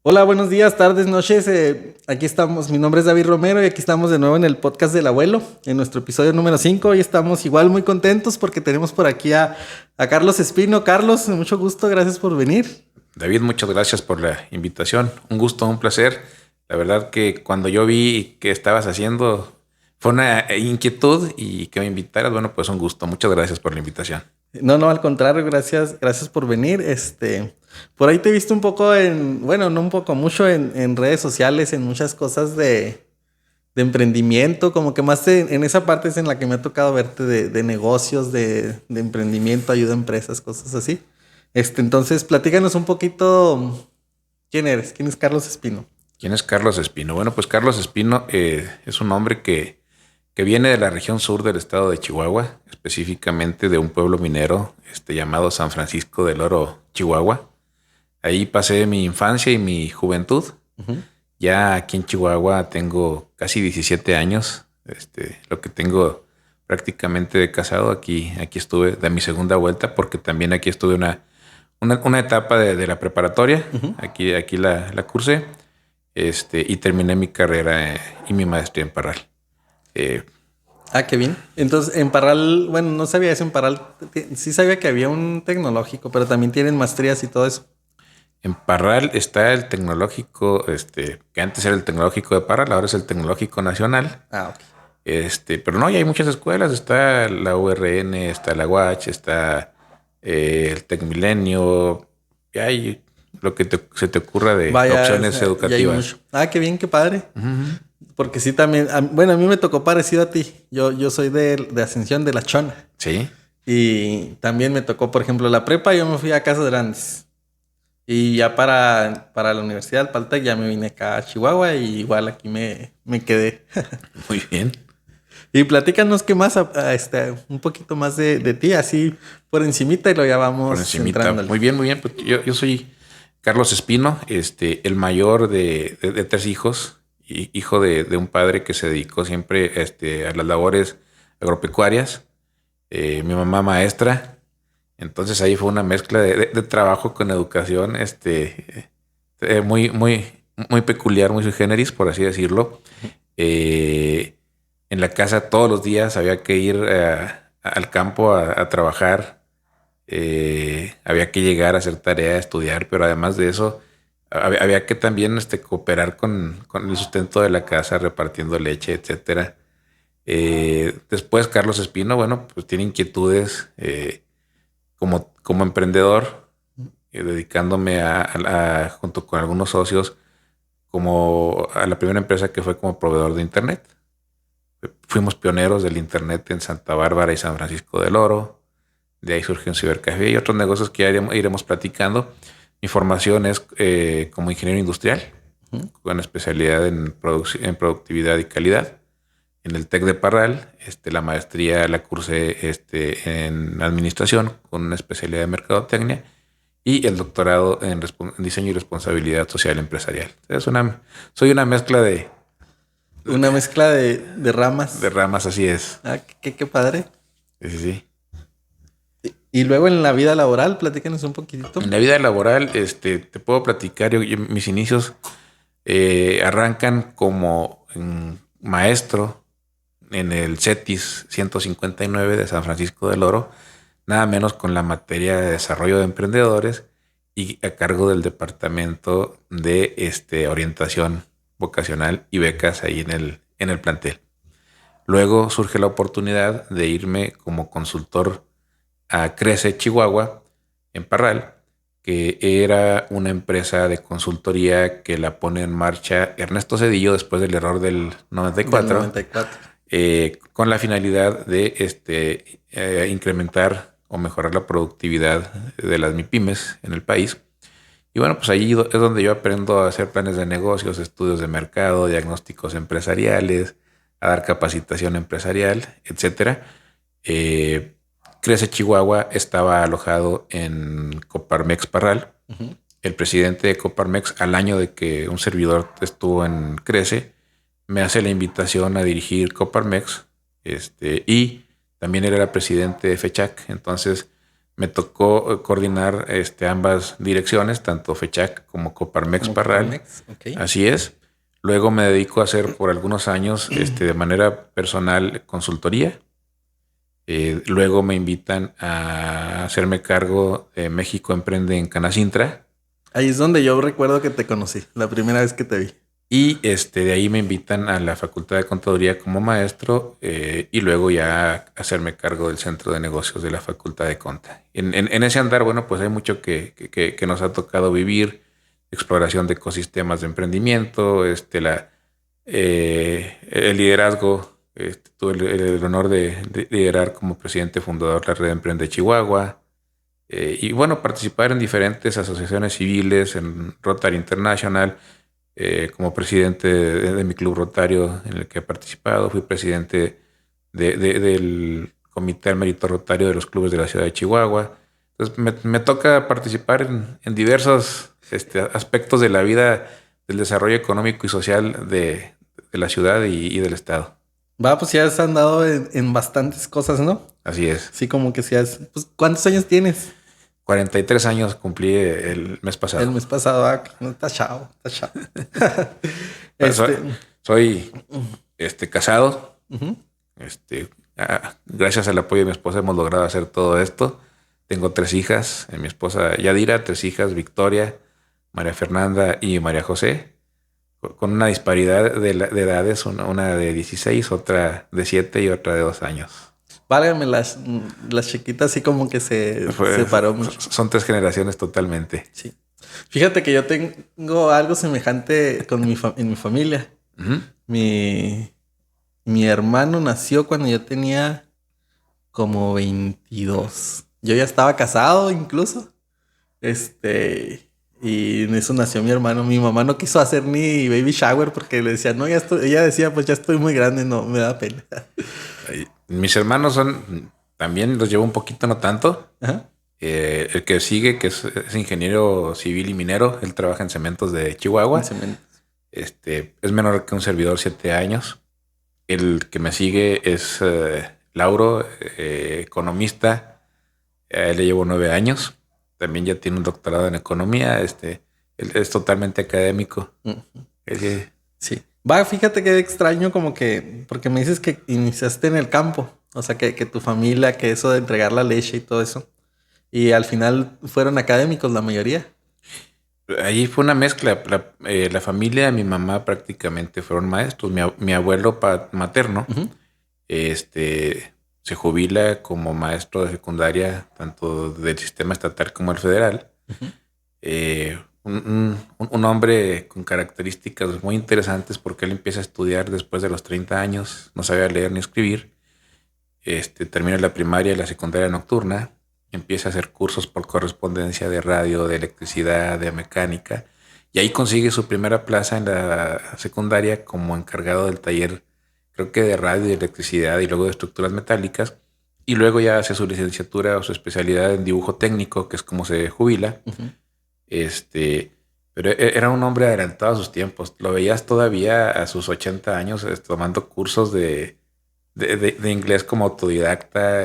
Hola, buenos días, tardes, noches. Aquí estamos. Mi nombre es David Romero y aquí estamos de nuevo en el podcast del abuelo, en nuestro episodio número 5. Y estamos igual muy contentos porque tenemos por aquí a Carlos Espino. Carlos, mucho gusto, gracias por venir. David, muchas gracias por la invitación. Un gusto, un placer. La verdad que cuando yo vi que estabas haciendo fue una inquietud y que me invitaras, bueno, pues un gusto. Muchas gracias por la invitación. No, al contrario, gracias por venir. Por ahí te he visto un poco bueno, no un poco, mucho en redes sociales, en muchas cosas de emprendimiento, como que más en esa parte es en la que me ha tocado verte de negocios, de emprendimiento, ayuda a empresas, cosas así. Entonces, platícanos un poquito, ¿quién eres? ¿Quién es Carlos Espino? ¿Quién es Carlos Espino? Bueno, pues Carlos Espino es un hombre que viene de la región sur del estado de Chihuahua, específicamente de un pueblo minero llamado San Francisco del Oro, Chihuahua. Ahí pasé mi infancia y mi juventud. Ujú. Ya aquí en Chihuahua tengo casi 17 años. Lo que tengo prácticamente de casado. Aquí estuve de mi segunda vuelta porque también aquí estuve una etapa de la preparatoria. Ujú. Aquí la cursé. Y terminé mi carrera y mi maestría en Parral. Eh, Ah, qué bien. Entonces, en Parral, bueno, no sabía eso en Parral. Sí sabía que había un tecnológico, pero también tienen maestrías y todo eso. en Parral está el tecnológico, que antes era el tecnológico de Parral, ahora es el tecnológico nacional. Ah, ok. Pero no, y hay muchas escuelas. Está la URN, está la UACH, está el Tecmilenio. Y hay lo que se te ocurra de Vaya, o opciones sea, ya hay educativas. mucho. Ah, qué bien, qué padre. Ujú. Porque sí, también, bueno, a mí me tocó parecido a ti. Yo soy de Ascensión de La Chona. Sí, Y también me tocó, por ejemplo, la prepa, yo me fui a Casas Grandes. Y ya para la Universidad del Paltec ya me vine acá a Chihuahua y igual aquí me quedé. muy bien. Y platícanos qué más, un poquito más de ti, así por encimita y lo ya Por vamos encimita. entrándole. Muy bien, muy bien. Pues yo soy Carlos Espino, el mayor de tres hijos, y hijo de un padre que se dedicó siempre a las labores agropecuarias. Mi mamá maestra. Entonces ahí fue una mezcla de trabajo con educación, muy peculiar, muy sui generis, por así decirlo. Eh, en la casa todos los días había que ir al campo a trabajar, había que llegar a hacer tarea, a estudiar, pero además de eso, había que también cooperar con el sustento de la casa, repartiendo leche, etcétera. Después Carlos Espino, bueno, pues tiene inquietudes como emprendedor, dedicándome junto con algunos socios, como a la primera empresa que fue como proveedor de Internet. Fuimos pioneros del Internet en Santa Bárbara y San Francisco del Oro. De ahí surgió un cibercafé y otros negocios que ya iremos platicando. Mi formación es como ingeniero industrial, Ujú. con especialidad en productividad y calidad. En el TEC de Parral, la maestría la cursé en administración con una especialidad en mercadotecnia y el doctorado en diseño y responsabilidad social empresarial. Soy una mezcla Una mezcla de ramas. de ramas, así es. Ah, qué padre. Sí, sí, sí. Y luego en la vida laboral, platícanos un poquitito. En la vida laboral, te puedo platicar, mis inicios arrancan como maestro en el CETIS 159 de San Francisco del Oro, nada menos con la materia de desarrollo de emprendedores y a cargo del departamento de orientación vocacional y becas ahí en el plantel. Luego surge la oportunidad de irme como consultor a Crece Chihuahua en Parral, que era una empresa de consultoría que la pone en marcha Ernesto Zedillo después del error del Del 94, 94. con la finalidad de incrementar o mejorar la productividad de las MIPIMES en el país. Y bueno, pues allí es donde yo aprendo a hacer planes de negocios, estudios de mercado, diagnósticos empresariales, a dar capacitación empresarial, etcétera. Eh, Crece Chihuahua estaba alojado en Coparmex Parral. Ujú. El presidente de Coparmex, al año de que un servidor estuvo en Crece, me hace la invitación a dirigir Coparmex, y también era presidente de FECHAC. Entonces Me tocó coordinar ambas direcciones, tanto FECHAC como Coparmex Como Parral. Coparmex, ok. Así es. Luego me dedico a hacer por algunos años de manera personal consultoría. Luego me invitan a hacerme cargo de México Emprende en Canacintra. Ahí es donde yo recuerdo que te conocí, la primera vez que te vi. Y de ahí me invitan a la Facultad de Contaduría como maestro y luego ya a hacerme cargo del Centro de Negocios de la Facultad de Conta. En ese andar, bueno, pues hay mucho que nos ha tocado vivir, exploración de ecosistemas de emprendimiento, el liderazgo. Tuve el honor de liderar como presidente fundador la Red Emprende Chihuahua. Y bueno, participar en diferentes asociaciones civiles, en Rotary International, como presidente de mi club rotario en el que he participado. Fui presidente del Comité al Mérito Rotario de los clubes de la ciudad de Chihuahua. Entonces me toca participar en diversos aspectos de la vida, del desarrollo económico y social de la ciudad y del estado. Va, pues ya has andado en bastantes cosas, ¿no? Así es. Sí, como que sí has... Pues, ¿cuántos años tienes? 43 años cumplí el mes pasado. El mes pasado, no, está chavo, está chavo. Soy casado. Uh-huh. Gracias al apoyo de mi esposa hemos logrado hacer todo esto. Tengo 3 hijas, mi esposa Yadira, 3 hijas, Victoria, María Fernanda y María José, con una disparidad de edades, una de 16, otra de 7 y otra de 2 años. Válgame, las chiquitas así como que se separó mucho. Son 3 generaciones totalmente. Sí. Fíjate que yo tengo algo semejante con en mi familia. Uh-huh. Mi hermano nació cuando yo tenía como 22. Yo ya estaba casado incluso. Y en eso nació mi hermano. Mi mamá no quiso hacer ni baby shower porque le decía, no, ya estoy. Ella decía, pues ya estoy muy grande, no, me da pena. Mis hermanos también los llevo un poquito, no tanto. Ajá. El que sigue, que es ingeniero civil y minero, él trabaja en cementos de Chihuahua. Es menor que un servidor, 7 años. El que me sigue es Lauro, economista. Él le llevo 9 años. También ya tiene un doctorado en economía. Él es totalmente académico. Uh-huh. Sí. Va, fíjate que extraño como que... Porque me dices que iniciaste en el campo. O sea, que tu familia, que eso de entregar la leche y todo eso. Y al final fueron académicos la mayoría. Ahí fue una mezcla. La familia de mi mamá prácticamente fueron maestros. Mi abuelo materno Uh-huh. Se jubila como maestro de secundaria, tanto del sistema estatal como el federal. Uh-huh. Un hombre con características muy interesantes porque él empieza a estudiar después de los 30 años. No sabía leer ni escribir. Termina la primaria y la secundaria nocturna. Empieza a hacer cursos por correspondencia de radio, de electricidad, de mecánica. Y ahí consigue su primera plaza en la secundaria como encargado del taller, creo que de radio y electricidad y luego de estructuras metálicas. Y luego ya hace su licenciatura o su especialidad en dibujo técnico, que es como se jubila. Uh-huh. Pero era un hombre adelantado a sus tiempos. Lo veías todavía a sus 80 años tomando cursos de inglés como autodidacta.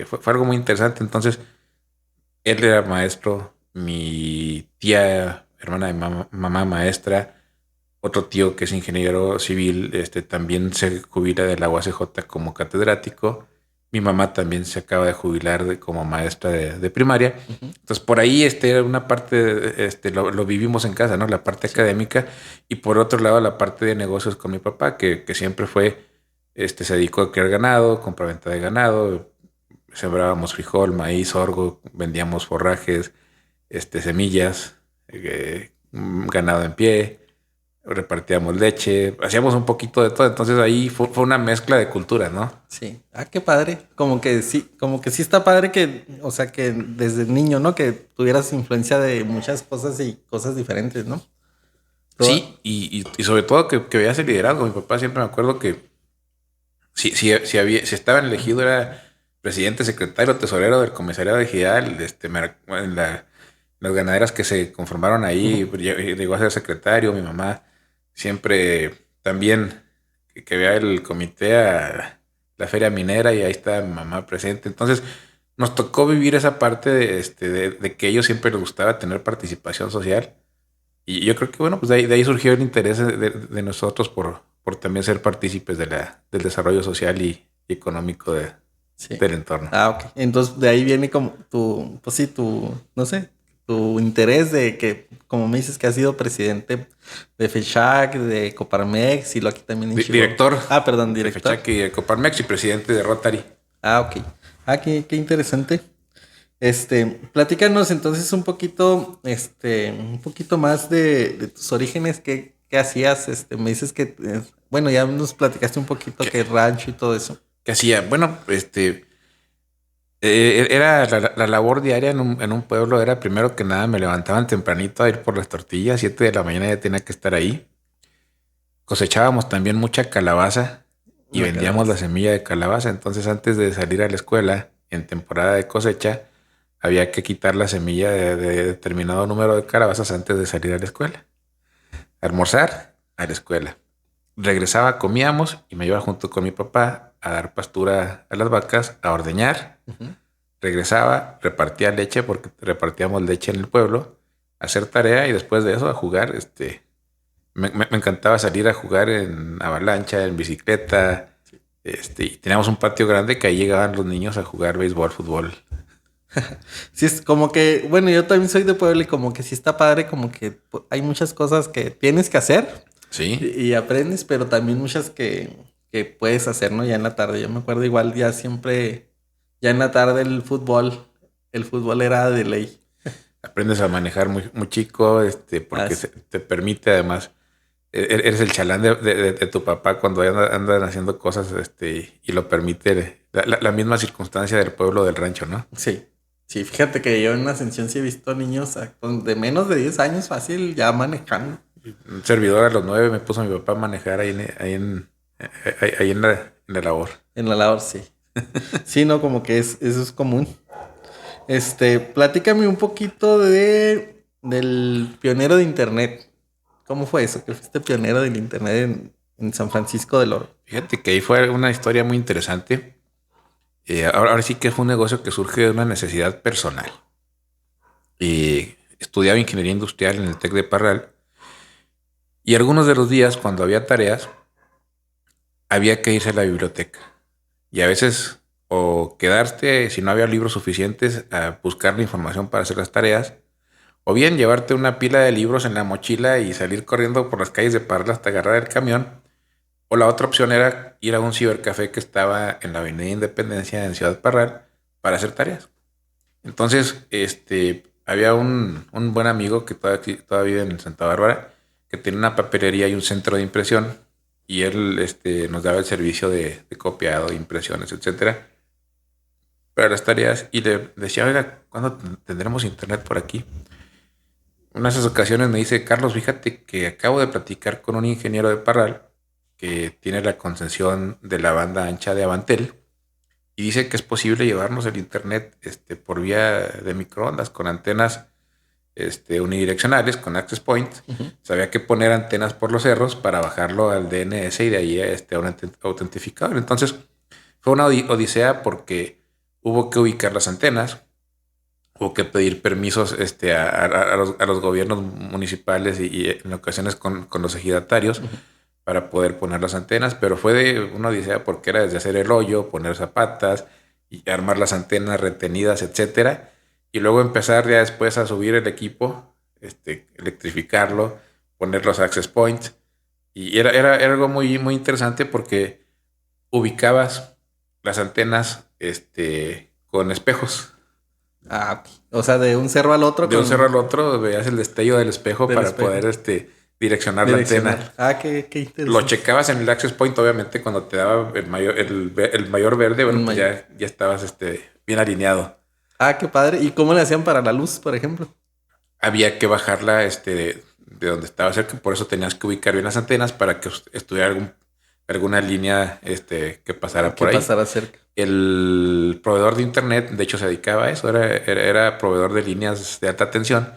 Fue algo muy interesante. Entonces, él era maestro, mi tía, hermana de mamá maestra, otro tío que es ingeniero civil, también se jubila de la UACJ como catedrático. Mi mamá también se acaba de jubilar como maestra de primaria. Uh-huh. Entonces, por ahí era una parte, lo vivimos en casa, ¿no? La parte académica. Y por otro lado, la parte de negocios con mi papá, que siempre fue, se dedicó a criar ganado, compraventa de ganado. Sembrábamos frijol, maíz, sorgo, vendíamos forrajes, semillas, ganado en pie. Repartíamos leche, hacíamos un poquito de todo. Entonces ahí fue una mezcla de culturas, ¿no? Sí. Ah, qué padre. Como que sí está padre que, o sea, que desde niño, ¿no? Que tuvieras influencia de muchas cosas y cosas diferentes, ¿no? Sí, y sobre todo que veías el liderazgo. Mi papá siempre me acuerdo que si estaban elegido era presidente, secretario, tesorero del comisariado ejidal, las ganaderas que se conformaron ahí, uh-huh. Llegó a ser secretario. Mi mamá siempre también que vea el comité a la feria minera y ahí está mi mamá presente. Entonces nos tocó vivir esa parte de que a ellos siempre les gustaba tener participación social. Y yo creo que, bueno, pues de ahí surgió el interés de nosotros por también ser partícipes del desarrollo social y económico Sí. del entorno. Ah, ok. Entonces de ahí viene como tu, pues sí, tu, no sé, tu interés de que, como me dices que has sido presidente de FECHAC, de Coparmex y lo aquí también en Chihuahua. Director Ah, perdón, de director. FECHAC y de Coparmex y presidente de Rotary. Ah, ok. Ah, qué interesante. Platícanos entonces un poquito más de tus orígenes, qué hacías, me dices que, bueno, ya nos platicaste un poquito que rancho y todo eso. ¿Qué hacía? Bueno, era la labor diaria en un pueblo, era primero que nada, me levantaban tempranito a ir por las tortillas, 7 de la mañana ya tenía que estar ahí. Cosechábamos también mucha calabaza y La vendíamos la calabaza. semilla de calabaza. Entonces, antes de salir a la escuela, en temporada de cosecha, había que quitar la semilla de determinado número de calabazas antes de salir a la escuela. Almorzar a la escuela. Regresaba, comíamos y me iba junto con mi papá a dar pastura a las vacas, a ordeñar. Ujú. Regresaba, repartía leche porque repartíamos leche en el pueblo, a hacer tarea y después de eso a jugar. Me encantaba salir a jugar en avalancha, en bicicleta. Y teníamos un patio grande que ahí llegaban los niños a jugar béisbol, fútbol. Sí, es como que, bueno, yo también soy de Puebla y como que sí está padre, como que hay muchas cosas que tienes que hacer Sí, y aprendes, pero también muchas que puedes hacer, ¿no? Ya en la tarde. Yo me acuerdo igual ya siempre, ya en la tarde el fútbol era de ley. aprendes a manejar muy chico, porque Así, te permite además, eres el chalán de tu papá cuando andan haciendo cosas, y lo permite la misma circunstancia del pueblo del rancho, ¿no? sí. Sí, fíjate que yo en Ascensión sí he visto niños de menos de 10 años fácil ya manejando Un servidor a los 9 me puso mi papá a manejar ahí en la labor. en la labor, sí. Sí, no, como que eso es común. Platícame un poquito del pionero de internet. ¿Cómo fue eso? Que fuiste pionero del internet en San Francisco del Oro. Fíjate que ahí fue una historia muy interesante. Ahora sí que fue un negocio que surge de una necesidad personal. Y estudiaba ingeniería industrial en el TEC de Parral. Y algunos de los días, cuando había tareas, había que irse a la biblioteca. Y a veces, o quedarte, si no había libros suficientes, a buscar la información para hacer las tareas, o bien llevarte una pila de libros en la mochila y salir corriendo por las calles de Parral hasta agarrar el camión. O la otra opción era ir a un cibercafé que estaba en la Avenida Independencia en Ciudad Parral para hacer tareas. Entonces, había un buen amigo que todavía vive en Santa Bárbara, que tenía una papelería y un centro de impresión, y él, nos daba el servicio de copiado, de impresiones, etcétera, para las tareas, y le decía, oiga, ¿cuándo tendremos internet por aquí? En una de esas ocasiones me dice, Carlos, fíjate que acabo de platicar con un ingeniero de Parral que tiene la concesión de la banda ancha de Avantel, y dice que es posible llevarnos el internet, por vía de microondas con antenas, unidireccionales con access point. Ujú. Sabía que poner antenas por los cerros para bajarlo al DNS y de ahí a un autentificador. Entonces fue una odisea porque hubo que ubicar las antenas, hubo que pedir permisos, a los gobiernos municipales y en ocasiones con los ejidatarios Ujú. para poder poner las antenas, pero fue de una odisea porque era desde hacer el hoyo, poner zapatas y armar las antenas retenidas, etcétera, y luego empezar ya después a subir el equipo, electrificarlo, poner los access points, y era algo muy interesante porque ubicabas las antenas, con espejos. Ah, ok. O sea, de un cerro al otro De un cerro con al otro veías el destello del espejo del para espejo. poder, direccionar la Direccional. antena. Ah, qué Lo interesante. checabas en el access point, obviamente, cuando te daba el mayor verde, El bueno, pues mayor. ya estabas, bien alineado. Ah, qué padre. ¿Y cómo le hacían para la luz, por ejemplo? Había que bajarla, de donde estaba cerca, por eso tenías que ubicar bien las antenas para que estuviera alguna línea, que pasara ¿Qué por ahí. pasará cerca? El proveedor de internet, de hecho, se dedicaba a eso, era proveedor de líneas de alta tensión.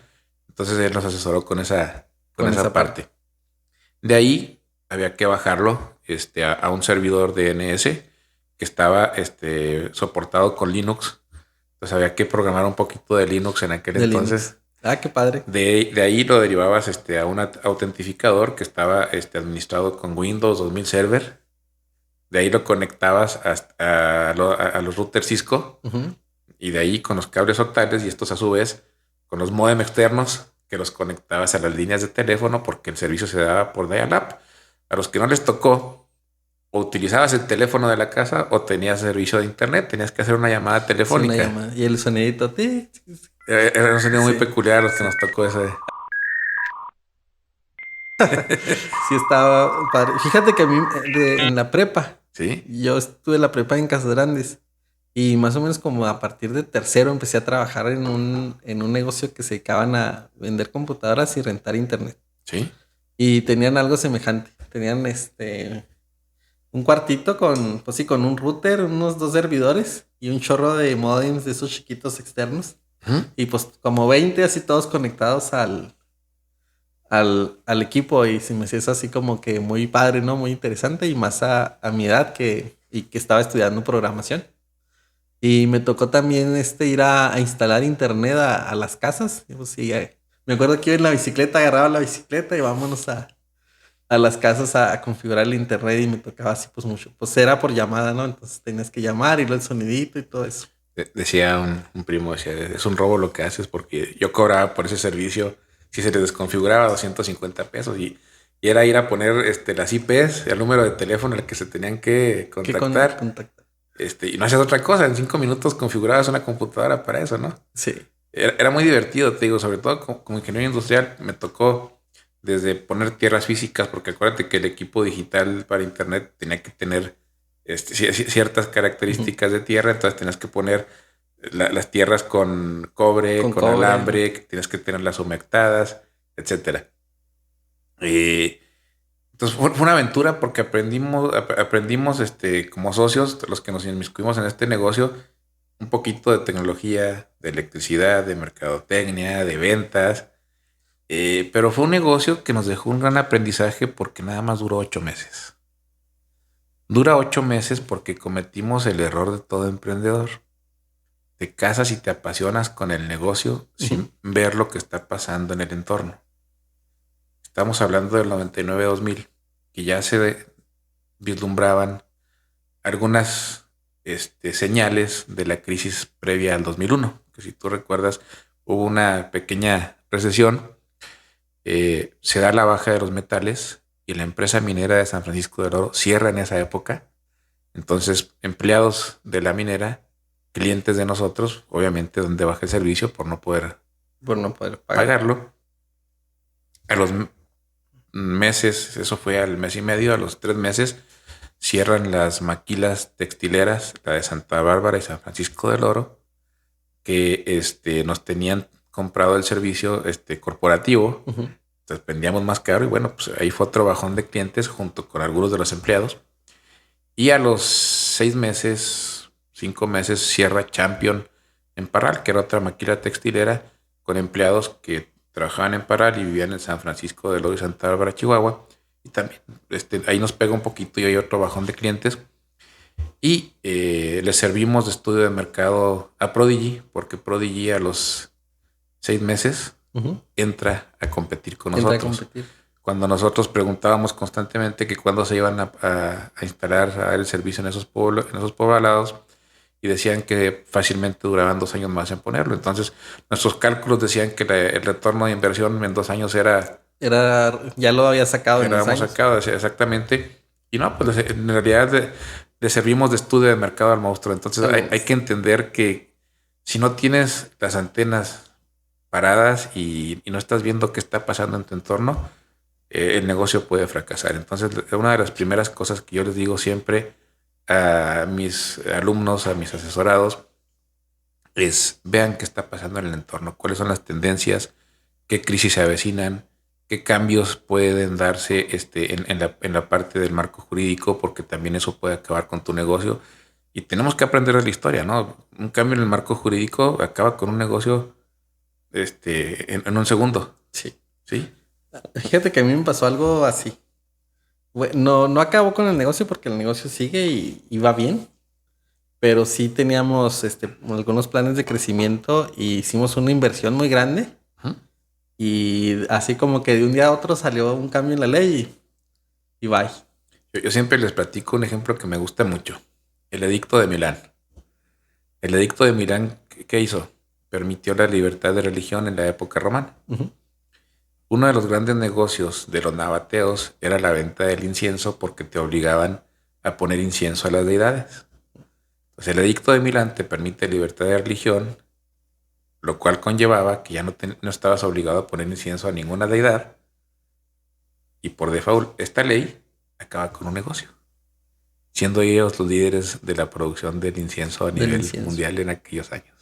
Entonces él nos asesoró con Con esa esa parte. parte. De ahí había que bajarlo, a un servidor DNS que estaba, soportado con Linux Entonces había que programar un poquito de Linux en aquel De entonces. Linux. Ah, qué padre. De ahí lo derivabas a un autentificador que estaba administrado con Windows 2000 Server. De ahí lo conectabas a los routers Cisco. Ujú. Y de ahí con los cables octales y estos a su vez con los modem externos que los conectabas a las líneas de teléfono porque el servicio se daba por dial-up. A los que no les tocó, o utilizabas el teléfono de la casa o tenías servicio de internet, tenías que hacer una llamada Sí, una telefónica. llamada. Y el sonidito. Era un sonido muy Sí. peculiar los que nos tocó ese. Sí, estaba padre. Fíjate que a mí en la prepa, ¿Sí? yo estuve en la prepa en Casas Grandes y más o menos como a partir de tercero empecé a trabajar en un negocio que se dedicaban a vender computadoras y rentar internet. ¿Sí? Y tenían algo semejante. Tenían un cuartito con, pues sí, con un router, unos 2 servidores y un chorro de modems de esos chiquitos externos. ¿Mm? Y pues como 20 así todos conectados al equipo y se me hacía eso así como que muy padre, ¿no? Muy interesante y más a mi edad y que estaba estudiando programación. Y me tocó también ir a instalar internet a las casas. Y pues sí, me acuerdo que iba en la bicicleta, agarraba la bicicleta y vámonos a las casas a configurar el internet y me tocaba así pues mucho. Pues era por llamada, ¿no? Entonces tenías que llamar y luego el sonidito y todo eso. Decía un primo, decía, es un robo lo que haces porque yo cobraba por ese servicio si se les desconfiguraba 250 pesos y era ir a poner las IPs, el número de teléfono al que se tenían que ¿Qué contactar. contactar? Y no hacías otra cosa, en 5 minutos configurabas una computadora para eso, ¿no? Sí. Era muy divertido, te digo, sobre todo como ingeniero industrial me tocó desde poner tierras físicas, porque acuérdate que el equipo digital para internet tenía que tener ciertas características de tierra, entonces tenías que poner las tierras con cobre, con alambre, que tienes que tenerlas humectadas, etcétera. Entonces fue una aventura porque aprendimos como socios, los que nos inmiscuimos en este negocio, un poquito de tecnología, de electricidad, de mercadotecnia, de ventas. Pero fue un negocio que nos dejó un gran aprendizaje porque nada más duró 8 meses. Dura 8 meses porque cometimos el error de todo emprendedor. Te casas y te apasionas con el negocio sin ver lo que está pasando en el entorno. Estamos hablando del 99-2000, que ya se vislumbraban algunas señales de la crisis previa al 2001. Que si tú recuerdas, hubo una pequeña recesión, se da la baja de los metales y la empresa minera de San Francisco del Oro cierra en esa época. Entonces, empleados de la minera, clientes de nosotros, obviamente donde baja el servicio por no poder pagarlo. A los meses, eso fue al mes y medio, a los 3 meses, cierran las maquilas textileras, la de Santa Bárbara y San Francisco del Oro, que nos tenían comprado el servicio corporativo. Entonces vendíamos más caro y bueno, pues ahí fue otro bajón de clientes junto con algunos de los empleados. Y a los 6 meses, 5 meses, cierra Champion en Parral, que era otra maquila textilera con empleados que trabajaban en Parral y vivían en San Francisco del Oro y Santa Bárbara, Chihuahua. Y también ahí nos pega un poquito y hay otro bajón de clientes. Y les servimos de estudio de mercado a Prodigy, porque Prodigy a los 6 meses entra a competir con nosotros. Cuando nosotros preguntábamos constantemente que cuándo se iban a instalar el servicio en esos poblados y decían que fácilmente duraban 2 años más en ponerlo. Entonces, nuestros cálculos decían que el retorno de inversión en 2 años ya lo había sacado en 2 años. Sacado, exactamente. Y no, pues en realidad le servimos de estudio de mercado al monstruo. Entonces hay que entender que si no tienes las antenas paradas y no estás viendo qué está pasando en tu entorno, el negocio puede fracasar. Entonces, una de las primeras cosas que yo les digo siempre a mis alumnos, a mis asesorados, es vean qué está pasando en el entorno, cuáles son las tendencias, qué crisis se avecinan, qué cambios pueden darse en la parte del marco jurídico, porque también eso puede acabar con tu negocio. Y tenemos que aprender de la historia, ¿no? Un cambio en el marco jurídico acaba con un negocio en un segundo. Sí. ¿Sí? Fíjate que a mí me pasó algo así. No acabó con el negocio porque el negocio sigue y va bien. pero sí teníamos algunos planes de crecimiento y hicimos una inversión muy grande. Ujú. Y así como que de un día a otro salió un cambio en la ley y bye. Yo siempre les platico un ejemplo que me gusta mucho. El Edicto de Milán. El Edicto de Milán, ¿qué hizo? Permitió la libertad de religión en la época romana. Ujú. Uno de los grandes negocios de los nabateos era la venta del incienso porque te obligaban a poner incienso a las deidades. Pues el Edicto de Milán te permite libertad de religión, lo cual conllevaba que ya no estabas obligado a poner incienso a ninguna deidad, y por default esta ley acaba con un negocio, siendo ellos los líderes de la producción del incienso a Del nivel incienso. mundial en aquellos años.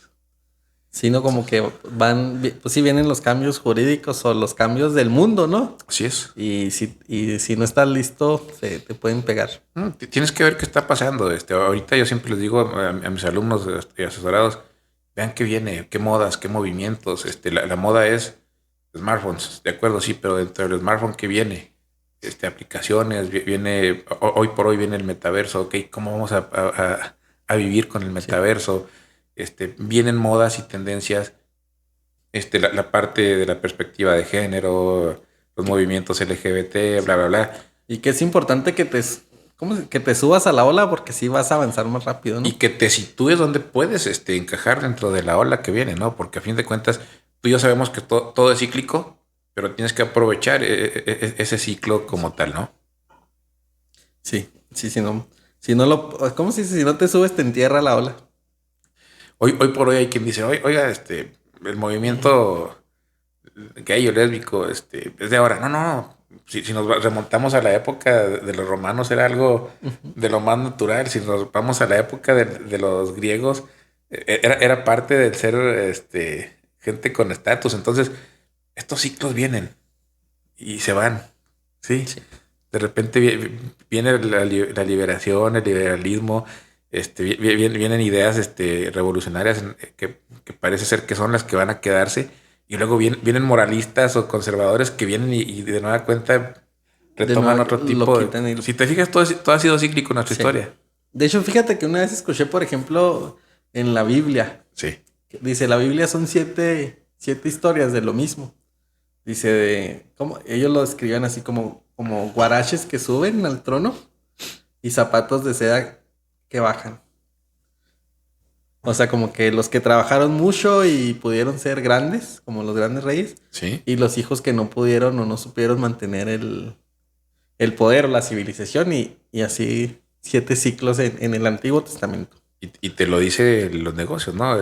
Sino como que pues sí vienen los cambios jurídicos o los cambios del mundo, ¿no? Así es. Y si no estás listo, te pueden pegar. Tienes que ver qué está pasando. Ahorita yo siempre les digo a mis alumnos y asesorados, vean qué viene, qué modas, qué movimientos. La moda es smartphones, de acuerdo, sí, pero dentro del smartphone, ¿qué viene? Aplicaciones, hoy por hoy viene el metaverso, ok, ¿cómo vamos a vivir con el metaverso? Vienen modas y tendencias, la parte de la perspectiva de género, los movimientos LGBT, bla, bla, bla. Y que es importante que te subas a la ola porque sí vas a avanzar más rápido, ¿no? Y que te sitúes donde puedes encajar dentro de la ola que viene, ¿no? Porque a fin de cuentas, tú y yo sabemos que todo es cíclico, pero tienes que aprovechar ese ciclo como tal, ¿no? Sí, si no ¿cómo se dice? Si no te subes, te entierra la ola. Hoy por hoy hay quien dice, oiga, el movimiento gay o lésbico, es de ahora. No. Si nos remontamos a la época de los romanos, era algo de lo más natural. Si nos vamos a la época de los griegos, era parte del ser gente con estatus. Entonces, estos ciclos vienen y se van. Sí. Sí. De repente viene la liberación, el liberalismo. Vienen ideas revolucionarias que parece ser que son las que van a quedarse. Y luego vienen moralistas o conservadores que vienen y de nueva cuenta retoman otro tipo de... Si te fijas, todo ha sido cíclico en nuestra historia. De hecho, fíjate que una vez escuché, por ejemplo, en la Biblia. Sí. Dice, la Biblia son siete historias de lo mismo. Dice, ¿cómo? Ellos lo describen así como guaraches que suben al trono y zapatos de seda que bajan. O sea, como que los que trabajaron mucho y pudieron ser grandes, como los grandes reyes, Sí. y los hijos que no pudieron o no supieron mantener el poder o la civilización, y así 7 ciclos en el Antiguo Testamento. Y te lo dice los negocios, ¿no?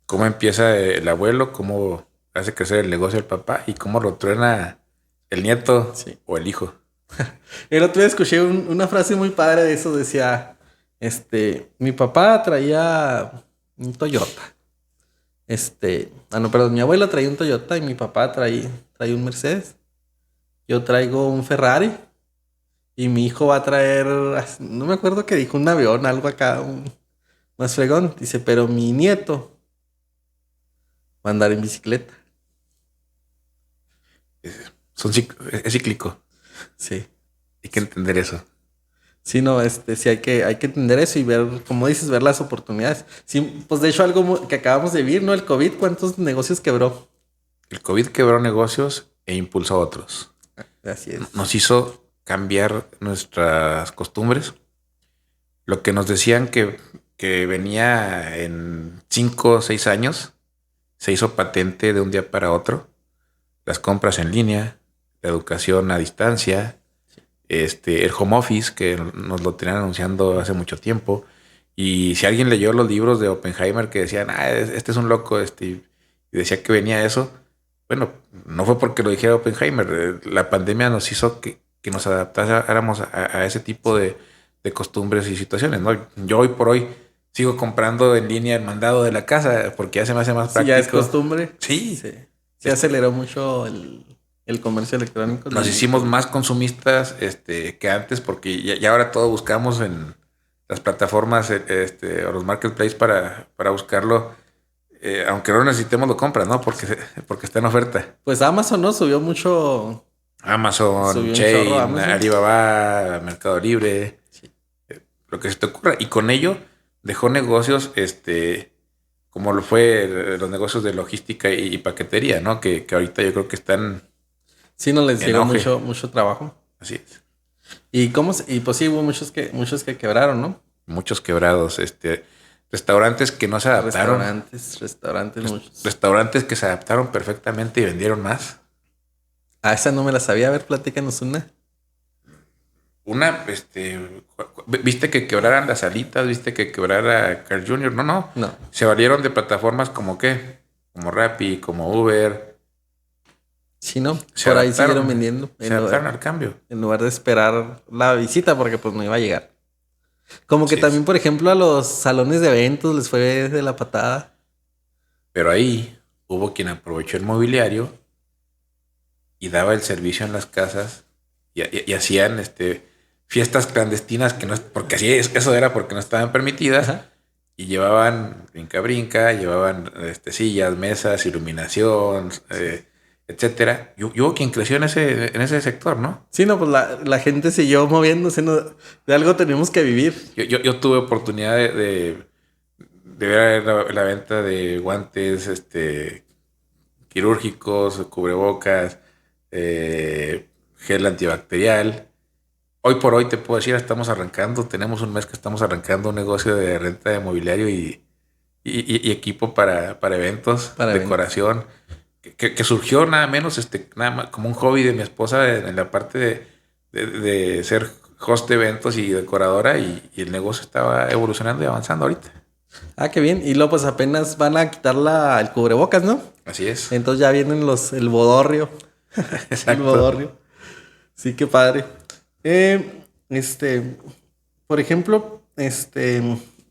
Cómo empieza el abuelo, cómo hace crecer el negocio del papá y cómo lo truena el nieto o el hijo. El otro día escuché una frase muy padre de eso. Decía, mi papá traía un Toyota. No, perdón, mi abuela traía un Toyota y mi papá traía un Mercedes. Yo traigo un Ferrari y mi hijo va a traer, no me acuerdo qué dijo, un avión, algo acá, más fregón. Dice, pero mi nieto va a andar en bicicleta. Es cíclico. Sí. Hay que entender eso. Sí, no, sí hay que entender eso y ver, como dices, ver las oportunidades. Sí, pues de hecho algo que acabamos de vivir, ¿no? El COVID, ¿cuántos negocios quebró? El COVID quebró negocios e impulsó otros. Así es. Nos hizo cambiar nuestras costumbres. Lo que nos decían que venía en 5 o 6 años, se hizo patente de un día para otro. Las compras en línea, la educación a distancia, el home office, que nos lo tenían anunciando hace mucho tiempo. Y si alguien leyó los libros de Oppenheimer que decían, este es un loco, y decía que venía eso, bueno, no fue porque lo dijera Oppenheimer. La pandemia nos hizo que nos adaptáramos a ese tipo de costumbres y situaciones, ¿no? Yo hoy por hoy sigo comprando en línea el mandado de la casa porque ya se me hace más práctico. Ya es costumbre. Sí. Se aceleró mucho el comercio electrónico. Nos hicimos más consumistas que antes porque ya ahora todo buscamos en las plataformas o los marketplaces para buscarlo. Aunque no necesitemos lo compras, ¿no? Porque está en oferta. Pues Amazon, ¿no? Subió mucho. Amazon, Chain, Alibaba, Mercado Libre. Sí. lo que se te ocurra. Y con ello dejó negocios, como lo fue los negocios de logística y paquetería, ¿no? Que ahorita yo creo que están Sí, no les en llegó auge. mucho trabajo. Así es. Y pues sí, hubo muchos que quebraron, ¿no? Muchos quebrados, restaurantes que no se adaptaron. Restaurantes muchos. Restaurantes que se adaptaron perfectamente y vendieron más. Ah, esa no me la sabía. A ver, platícanos una. Una, viste que quebraran las alitas, viste que quebrara Carl Jr. No, no. No. Se valieron de plataformas como qué, como Rappi, como Uber. Sí, no. Se Por ahí adaptaron, siguieron vendiendo. Se adaptaron al cambio. En lugar de esperar la visita, porque pues no iba a llegar. Como que Así también, es. por ejemplo, a los salones de eventos les fue de la patada. Pero ahí hubo quien aprovechó el mobiliario y daba el servicio en las casas y hacían fiestas clandestinas que no es porque así es, eso era porque no estaban permitidas. Ajá. Y llevaban brinca, llevaban sillas, mesas, iluminación, etcétera. Y hubo quien creció en ese sector, ¿no? Sí, no, pues la gente siguió moviéndose, ¿no? De algo tenemos que vivir. Yo tuve oportunidad de ver la venta de guantes quirúrgicos, cubrebocas, gel antibacterial. Hoy por hoy te puedo decir, tenemos un mes que estamos arrancando un negocio de renta de mobiliario y equipo para eventos, Para decoración, que surgió nada menos nada más como un hobby de mi esposa en la parte de ser host de eventos y decoradora y el negocio estaba evolucionando y avanzando ahorita. Ah, qué bien. Y luego pues apenas van a quitar el cubrebocas, ¿no? Así es. Entonces ya vienen el bodorrio. El Exacto. bodorrio. Sí, qué padre. Eh, por ejemplo,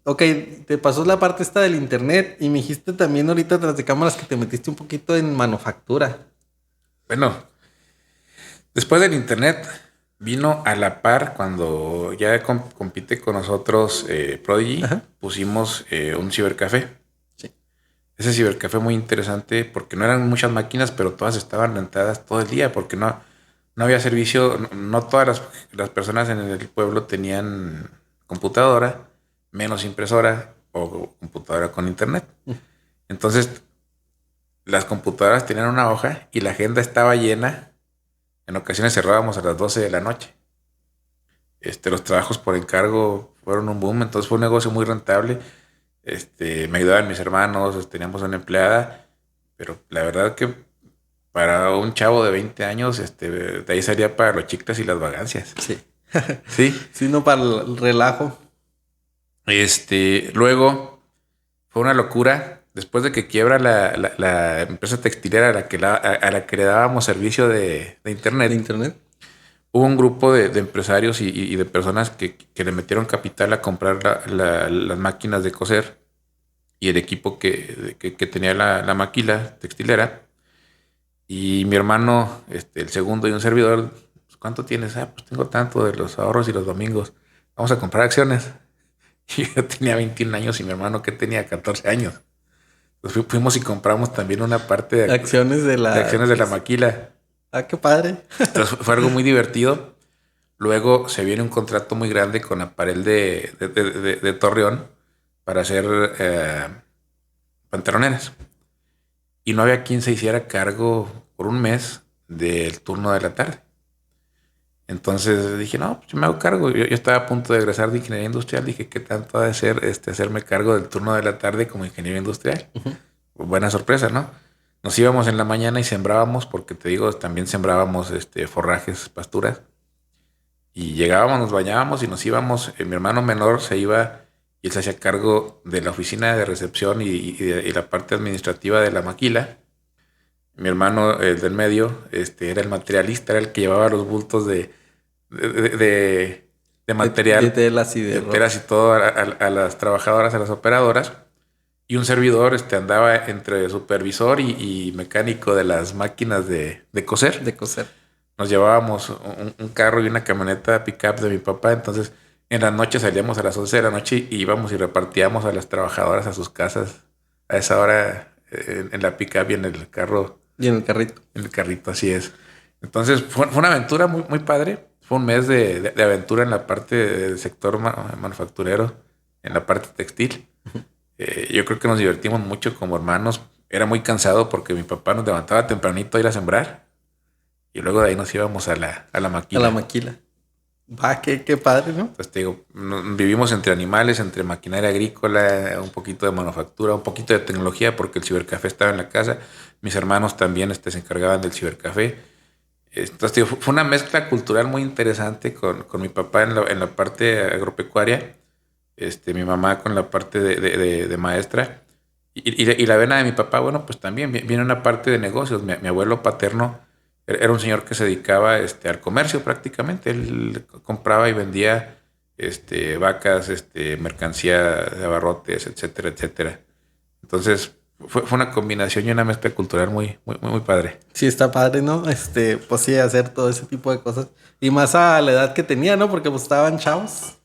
ok, te pasó la parte esta del internet y me dijiste también ahorita tras de cámaras que te metiste un poquito en manufactura. Bueno, después del internet vino a la par cuando ya compite con nosotros Prodigy, Ajá. pusimos un cibercafé. Sí. Ese cibercafé muy interesante porque no eran muchas máquinas, pero todas estaban rentadas todo el día porque no había servicio, no todas las personas en el pueblo tenían computadora, menos impresora o computadora con internet. Entonces, las computadoras tenían una hoja y la agenda estaba llena. En ocasiones cerrábamos a las 12 de la noche. Los trabajos por encargo fueron un boom, entonces fue un negocio muy rentable. Me ayudaban mis hermanos, teníamos una empleada, pero la verdad que para un chavo de 20 años, de ahí salía para los chicles y las vagancias. Sí. Sí. Sí, no para el relajo. Luego fue una locura. Después de que quiebra la empresa textilera a la que le dábamos servicio de internet, De internet. hubo un grupo de empresarios y de personas que le metieron capital a comprar las máquinas de coser y el equipo que tenía la maquila textilera. Y mi hermano, el segundo y un servidor, pues, ¿cuánto tienes? Pues tengo tanto de los ahorros y los domingos. Vamos a comprar acciones. Y yo tenía 21 años y mi hermano que tenía 14 años. Entonces fuimos y compramos también una parte de Acciones de acciones de la maquila. Ah, qué padre. Entonces fue algo muy divertido. Luego se viene un contrato muy grande con Aparel de Torreón para hacer pantalones. Y no había quien se hiciera cargo por un mes del turno de la tarde. Entonces dije, no, pues yo me hago cargo. Yo estaba a punto de egresar de ingeniería industrial. Dije, ¿qué tanto ha de ser hacerme cargo del turno de la tarde como ingeniero industrial? Buena sorpresa, ¿no? Nos íbamos en la mañana y sembrábamos, porque te digo, también sembrábamos forrajes, pasturas. Y llegábamos, nos bañábamos y nos íbamos. Mi hermano menor se iba y él se hacía cargo de la oficina de recepción y la parte administrativa de la maquila. Mi hermano, el del medio, era el materialista, era el que llevaba los bultos de material, de telas y de telas y todo a las trabajadoras, a las operadoras. Y un servidor andaba entre supervisor y mecánico de las máquinas de coser. De coser. Nos llevábamos un carro y una camioneta pick-up de mi papá. Entonces, en la noche salíamos a las 11 de la noche y íbamos y repartíamos a las trabajadoras a sus casas a esa hora en la pick-up y en el carro. Y en el carrito. En el carrito, así es. Entonces, fue una aventura muy, muy padre. fue un mes de aventura en la parte del sector manufacturero, en la parte textil. Yo creo que nos divertimos mucho como hermanos. Era muy cansado porque mi papá nos levantaba tempranito a ir a sembrar y luego de ahí nos íbamos a la A la maquila. maquila. Va, qué padre, ¿no? Entonces te digo, vivimos entre animales, entre maquinaria agrícola, un poquito de manufactura, un poquito de tecnología, porque el cibercafé estaba en la casa. Mis hermanos también se encargaban del cibercafé. Entonces te digo, fue una mezcla cultural muy interesante con mi papá en la parte agropecuaria, mi mamá con la parte de maestra. Y la vena de mi papá, bueno, pues también viene una parte de negocios. Mi abuelo paterno era un señor que se dedicaba al comercio prácticamente. Él compraba y vendía vacas, mercancía de abarrotes, etcétera, etcétera. Entonces fue una combinación y una mezcla cultural muy padre. Sí, está padre, ¿no? Pues sí, hacer todo ese tipo de cosas. Y más a la edad que tenía, ¿no? Porque pues estaban chavos.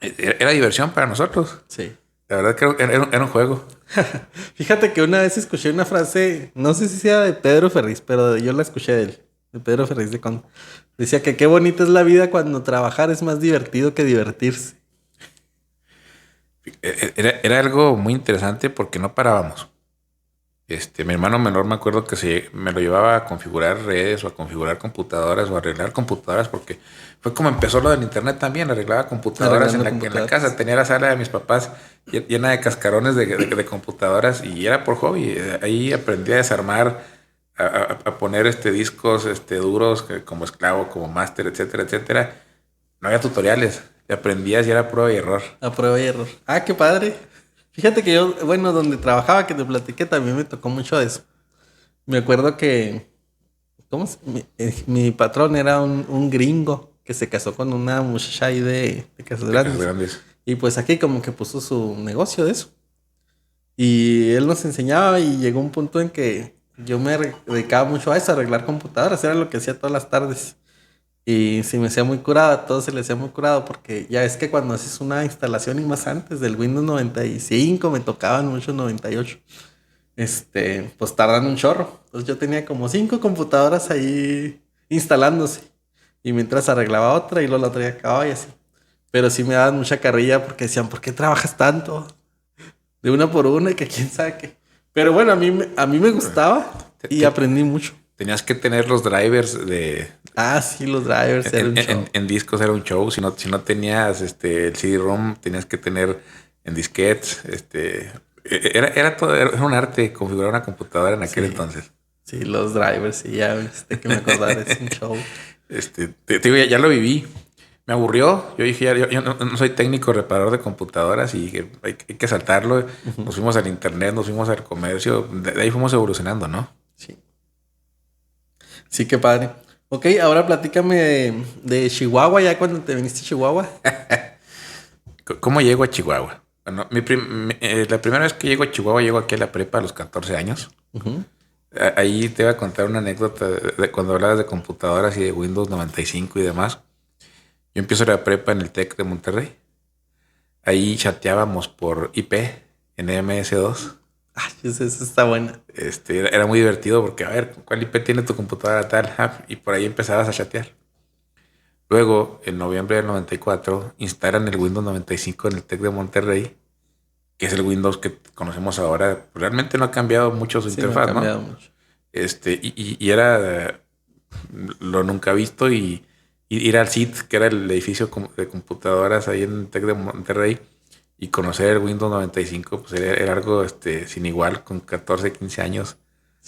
Era diversión para nosotros. Sí. La verdad que era un juego. Fíjate que una vez escuché una frase, no sé si sea de Pedro Ferriz, pero yo la escuché de él, de Pedro Ferriz de Con. Decía que qué bonita es la vida cuando trabajar es más divertido que divertirse. Era algo muy interesante porque no parábamos. Mi hermano menor me acuerdo que me lo llevaba a configurar redes o a configurar computadoras o a arreglar computadoras porque fue como empezó lo del internet también, arreglaba computadoras en la casa. Tenía la sala de mis papás llena de cascarones de computadoras y era por hobby. Ahí aprendí a desarmar, a poner discos duros como esclavo, como máster, etcétera, etcétera. No había tutoriales, aprendías y era prueba y error. A prueba y error. Ah, qué padre. Fíjate que yo, bueno, donde trabajaba, que te platiqué, también me tocó mucho de eso. Me acuerdo que, mi patrón era un gringo que se casó con una muchacha ahí de Casas Grandes. Grandes. Y pues aquí como que puso su negocio de eso. Y él nos enseñaba y llegó un punto en que yo me dedicaba mucho a eso, a arreglar computadoras. Era lo que hacía todas las tardes. Y se me hacía muy curado, a todos se les hacía muy curado porque ya es que cuando haces una instalación y más antes del Windows 95, me tocaban mucho 98, pues tardan un chorro. Entonces yo tenía como 5 computadoras ahí instalándose y mientras arreglaba otra y luego la otra ya acababa y así. Pero sí me daban mucha carrilla porque decían, ¿por qué trabajas tanto? De una por una y que quién sabe qué. Pero bueno, a mí me gustaba y aprendí mucho. Tenías que tener los drivers Ah, sí, los drivers eran un show. En discos era un show. Si no tenías el CD-ROM, tenías que tener en disquetes. Era un arte configurar una computadora en aquel entonces. Sí, los drivers, sí, ya que me acordaba, es un show. Te digo, ya lo viví. Me aburrió. Yo dije, yo no soy técnico reparador de computadoras y hay que saltarlo. Nos fuimos al internet, nos fuimos al comercio. De ahí fuimos evolucionando, ¿no? Sí. Sí, qué padre. Ok, ahora platícame de Chihuahua, ya cuando te viniste a Chihuahua. ¿Cómo llego a Chihuahua? Bueno, la primera vez que llego a Chihuahua, llego aquí a la prepa a los 14 años. Uh-huh. Ahí te voy a contar una anécdota de cuando hablabas de computadoras y de Windows 95 y demás. Yo empiezo la prepa en el TEC de Monterrey. Ahí chateábamos por IP en MS2. Ay, esa está buena. Era muy divertido porque, a ver, ¿cuál IP tiene tu computadora tal? Y por ahí empezabas a chatear. Luego, en noviembre del 94, instalan el Windows 95 en el TEC de Monterrey, que es el Windows que conocemos ahora. Realmente no ha cambiado mucho su interfaz, ¿no? No ha cambiado mucho. Y era lo nunca visto y ir al CIT, que era el edificio de computadoras ahí en el TEC de Monterrey, y conocer el Windows 95, pues era algo sin igual, con 14, 15 años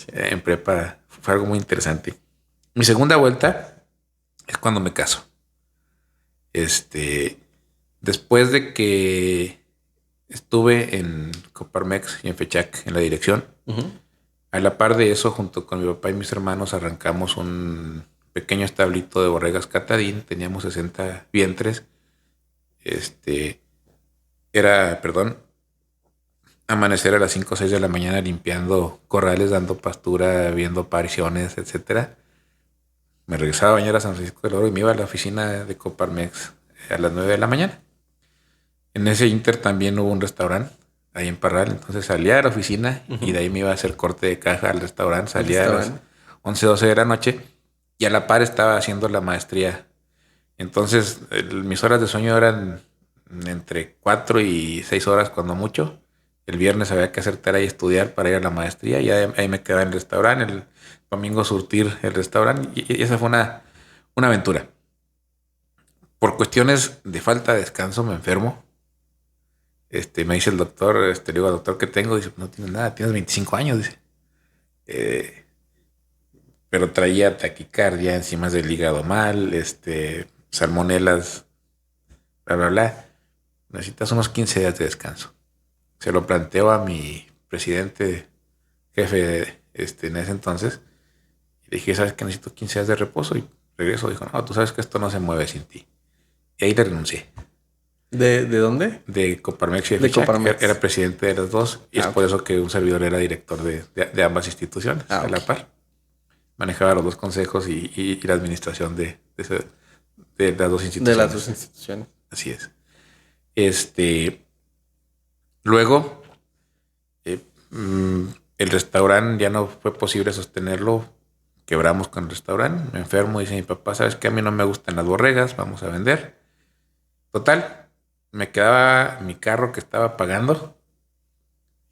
en prepa. Fue algo muy interesante. Mi segunda vuelta es cuando me caso. Después de que estuve en Coparmex y en FECHAC en la dirección, uh-huh. A la par de eso, junto con mi papá y mis hermanos, arrancamos un pequeño establito de borregas Catadín. Teníamos 60 vientres. Amanecer a las 5 o 6 de la mañana limpiando corrales, dando pastura, viendo apariciones, etcétera. Me regresaba a bañar a San Francisco del Oro y me iba a la oficina de Coparmex a las 9 de la mañana. En ese inter también hubo un restaurante ahí en Parral, entonces salía de la oficina, uh-huh. Y de ahí me iba a hacer corte de caja al restaurante. Salía a las 11, 12 de la noche y a la par estaba haciendo la maestría Entonces, mis horas de sueño eran entre 4 y 6 horas cuando mucho. El viernes había que hacer tarea y estudiar para ir a la maestría y ahí me quedaba en el restaurante. El domingo surtir el restaurante y esa fue una aventura. Por cuestiones de falta de descanso me enfermo. Me dice el doctor, le digo al doctor que tengo, dice, no tienes nada, tienes 25 años, dice. Eh, pero traía taquicardia, enzimas del hígado mal, salmonelas, bla, bla, bla. Necesitas unos 15 días de descanso. Se lo planteo a mi presidente, jefe, en ese entonces. Y le dije, ¿sabes que necesito 15 días de reposo? Y regreso. Dijo, no, tú sabes que esto no se mueve sin ti. Y ahí le renuncié. ¿De dónde? De Coparmex y De FCHAC. Coparmex. Era presidente de las dos. Y es Ok. por eso que un servidor era director de ambas instituciones, a la Ok. par. Manejaba los dos consejos y la administración de las dos instituciones. De las dos instituciones. Así es. Luego, eh, mm, el restaurante ya no fue posible sostenerlo. Quebramos con el restaurante. Me enfermo. Dice mi papá, ¿sabes qué? A mí no me gustan las borregas. Vamos a vender. Total, me quedaba mi carro que estaba pagando.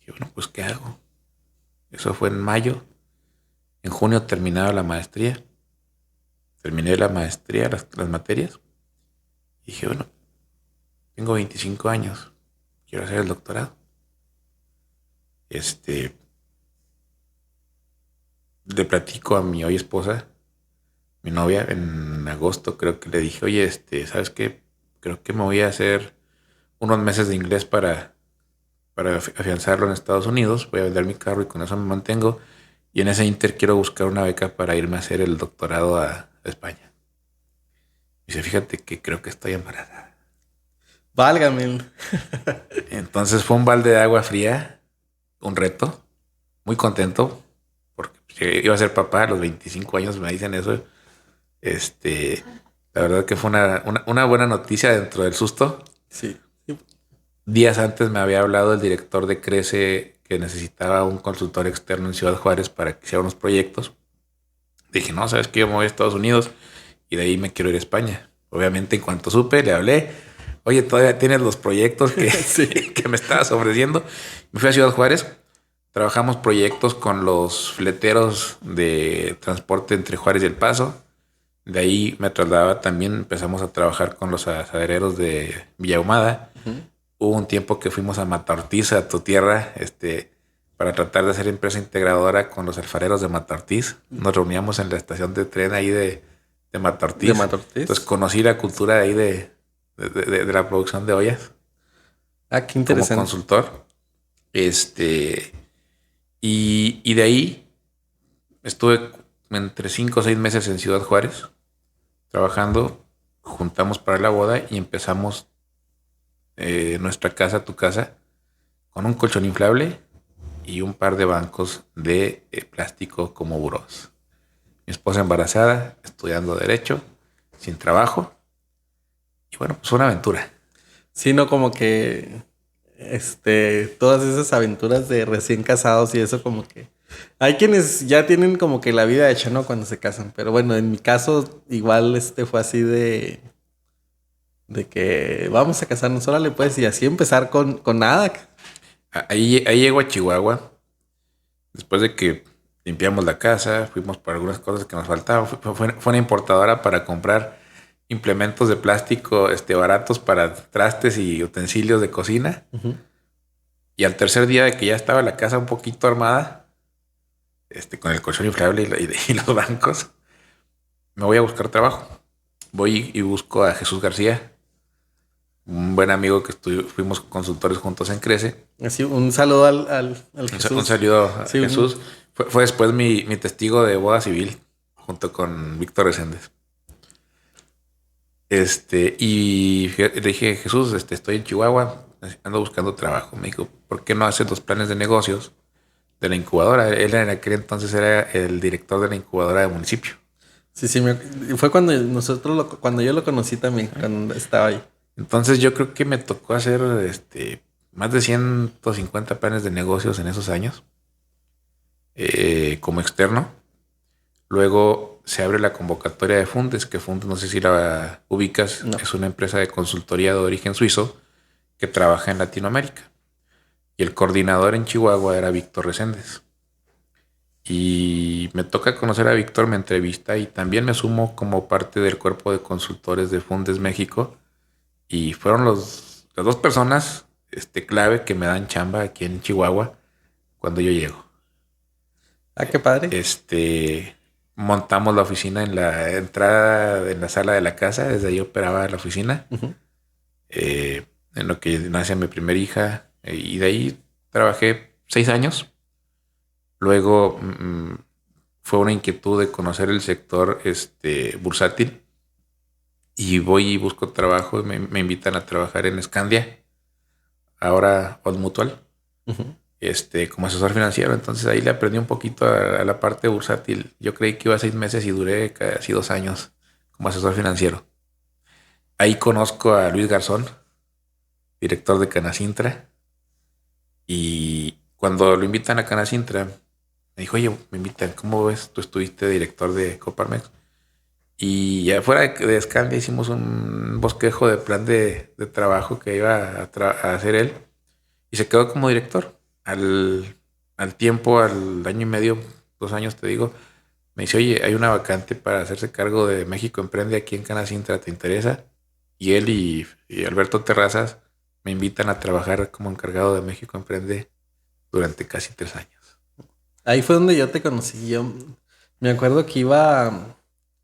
Y bueno, pues ¿qué hago? Eso fue en mayo. En junio terminaba la maestría. Terminé la maestría, las materias. Y dije, bueno, tengo 25 años. Quiero hacer el doctorado. Le platico a mi hoy esposa, mi novia, en agosto creo que le dije, oye, ¿sabes qué? Creo que me voy a hacer unos meses de inglés para afianzarlo en Estados Unidos. Voy a vender mi carro y con eso me mantengo. Y en ese inter quiero buscar una beca para irme a hacer el doctorado a España. Y dice, fíjate que creo que estoy embarazada. Válgame. Entonces fue un balde de agua fría, un reto, muy contento, porque iba a ser papá a los 25 años, me dicen eso. La verdad que fue una buena noticia dentro del susto. Sí. Días antes me había hablado el director de Crece que necesitaba un consultor externo en Ciudad Juárez para que hiciera unos proyectos. Dije, no, sabes que yo me voy a Estados Unidos y de ahí me quiero ir a España. Obviamente, en cuanto supe, le hablé. Oye, todavía tienes los proyectos Sí. que me estabas ofreciendo. Me fui a Ciudad Juárez. Trabajamos proyectos con los fleteros de transporte entre Juárez y El Paso. De ahí me trasladaba también. Empezamos a trabajar con los asadereros de Villa Ahumada. Hubo un tiempo que fuimos a Mata Ortiz, a tu tierra, para tratar de hacer empresa integradora con los alfareros de Mata Ortiz. Nos reuníamos en la estación de tren ahí de Mata Ortiz. De Mata Ortiz. Entonces conocí la cultura de ahí de la producción de ollas. Ah, qué interesante. Como consultor. Y de ahí estuve entre 5 o 6 meses en Ciudad Juárez trabajando. Juntamos para la boda y empezamos nuestra casa, tu casa, con un colchón inflable y un par de bancos de plástico como burós. Mi esposa embarazada, estudiando Derecho, sin trabajo. Y bueno, pues fue una aventura. Sí, no, como que todas esas aventuras de recién casados y eso como que hay quienes ya tienen como que la vida hecha, ¿no? Cuando se casan. Pero bueno, en mi caso igual fue así de que vamos a casarnos, órale pues, y así empezar con nada. Ahí llego a Chihuahua. Después de que limpiamos la casa, fuimos por algunas cosas que nos faltaban. Fue una importadora para comprar implementos de plástico baratos para trastes y utensilios de cocina. Uh-huh. Y al tercer día de que ya estaba la casa un poquito armada, con el colchón inflable y los bancos, me voy a buscar trabajo. Voy y busco a Jesús García, un buen amigo que fuimos consultores juntos en Crece. Así, un saludo al Jesús. Un saludo a Sí, Jesús. Fue después mi testigo de boda civil, junto con Víctor Reséndez. Y le dije, Jesús, estoy en Chihuahua, ando buscando trabajo. Me dijo, ¿por qué no haces los planes de negocios de la incubadora? Él en aquel entonces era el director de la incubadora de municipio. Sí, fue cuando cuando yo lo conocí también, cuando estaba ahí. Entonces yo creo que me tocó hacer más de 150 planes de negocios en esos años como externo. Luego se abre la convocatoria de Fundes, que Fundes, no sé si la ubicas, No. es una empresa de consultoría de origen suizo que trabaja en Latinoamérica. Y el coordinador en Chihuahua era Víctor Reséndez. Y me toca conocer a Víctor, me entrevista y también me sumo como parte del cuerpo de consultores de Fundes México. Y fueron las dos personas clave que me dan chamba aquí en Chihuahua cuando yo llego. Ah, qué padre. Montamos la oficina en la entrada, en la sala de la casa. Desde ahí operaba la oficina. Ujú. En lo que nace mi primera hija. Y de ahí trabajé 6 años. Luego fue una inquietud de conocer el sector bursátil. Y voy y busco trabajo. Y me invitan a trabajar en Scandia. Ahora Old Mutual. Ujú. Como asesor financiero. Entonces ahí le aprendí un poquito a la parte bursátil. Yo creí que iba a 6 meses y duré casi 2 años como asesor financiero. Ahí conozco a Luis Garzón, director de Canacintra. Y cuando lo invitan a Canacintra, me dijo, oye, me invitan, ¿cómo ves? Tú estuviste director de Coparmex. Y afuera de Scandia hicimos un bosquejo de plan de trabajo que iba a hacer él. Y se quedó como director. Al tiempo, al año y medio, 2 años, te digo, me dice, oye, hay una vacante para hacerse cargo de México Emprende aquí en Canacintra, ¿te interesa? Y él y Alberto Terrazas me invitan a trabajar como encargado de México Emprende durante casi 3 años. Ahí fue donde yo te conocí. Yo me acuerdo que iba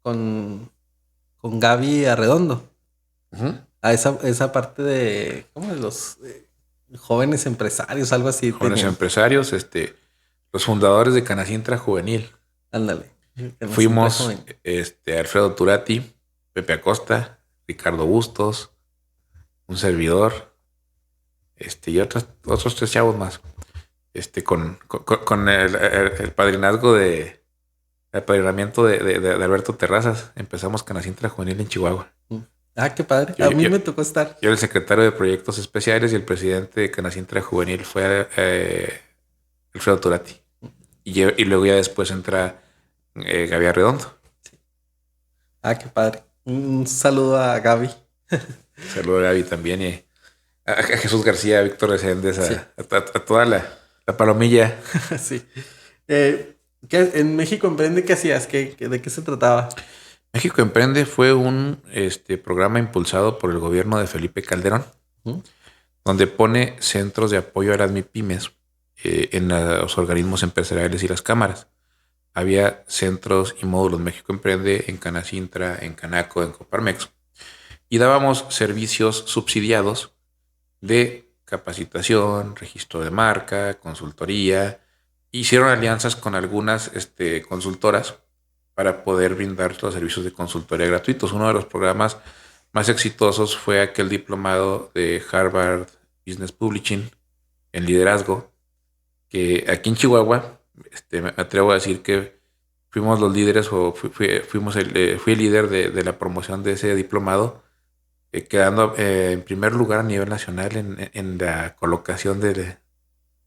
con Gaby Arredondo Uh-huh. a esa parte de, ¿cómo? De los jóvenes empresarios, algo así. Jóvenes Tenían. empresarios, los fundadores de Canacintra Juvenil. Ándale. Que nos Fuimos joven. Alfredo Turati, Pepe Acosta, Ricardo Bustos, un servidor, y otros 3 chavos más. Con el padrinazgo el padrinamiento de Alberto Terrazas, empezamos Canacintra Juvenil en Chihuahua. Ah, qué padre. Yo, A mí yo, me tocó estar. yo era el secretario de Proyectos Especiales y el presidente de Canacintra Juvenil fue Alfredo Turati. Y luego ya después entra Gaby Arredondo. Ah, qué padre. Un saludo a Gaby. Saludos a Gaby también y a Jesús García, a Víctor Reséndez, Sí. a toda la palomilla. Sí. En México Emprende, ¿qué hacías? ¿De qué se trataba? México Emprende fue un programa impulsado por el gobierno de Felipe Calderón, ¿Mm? donde pone centros de apoyo a las MIPYMES en los organismos empresariales y las cámaras. Había centros y módulos México Emprende en Canacintra, en Canaco, en Coparmex. Y dábamos servicios subsidiados de capacitación, registro de marca, consultoría. Hicieron alianzas con algunas consultoras para poder brindar los servicios de consultoría gratuitos. Uno de los programas más exitosos fue aquel diplomado de Harvard Business Publishing en liderazgo, que aquí en Chihuahua, me atrevo a decir que fuimos los líderes o fui el líder de la promoción de ese diplomado, quedando en primer lugar a nivel nacional en la colocación de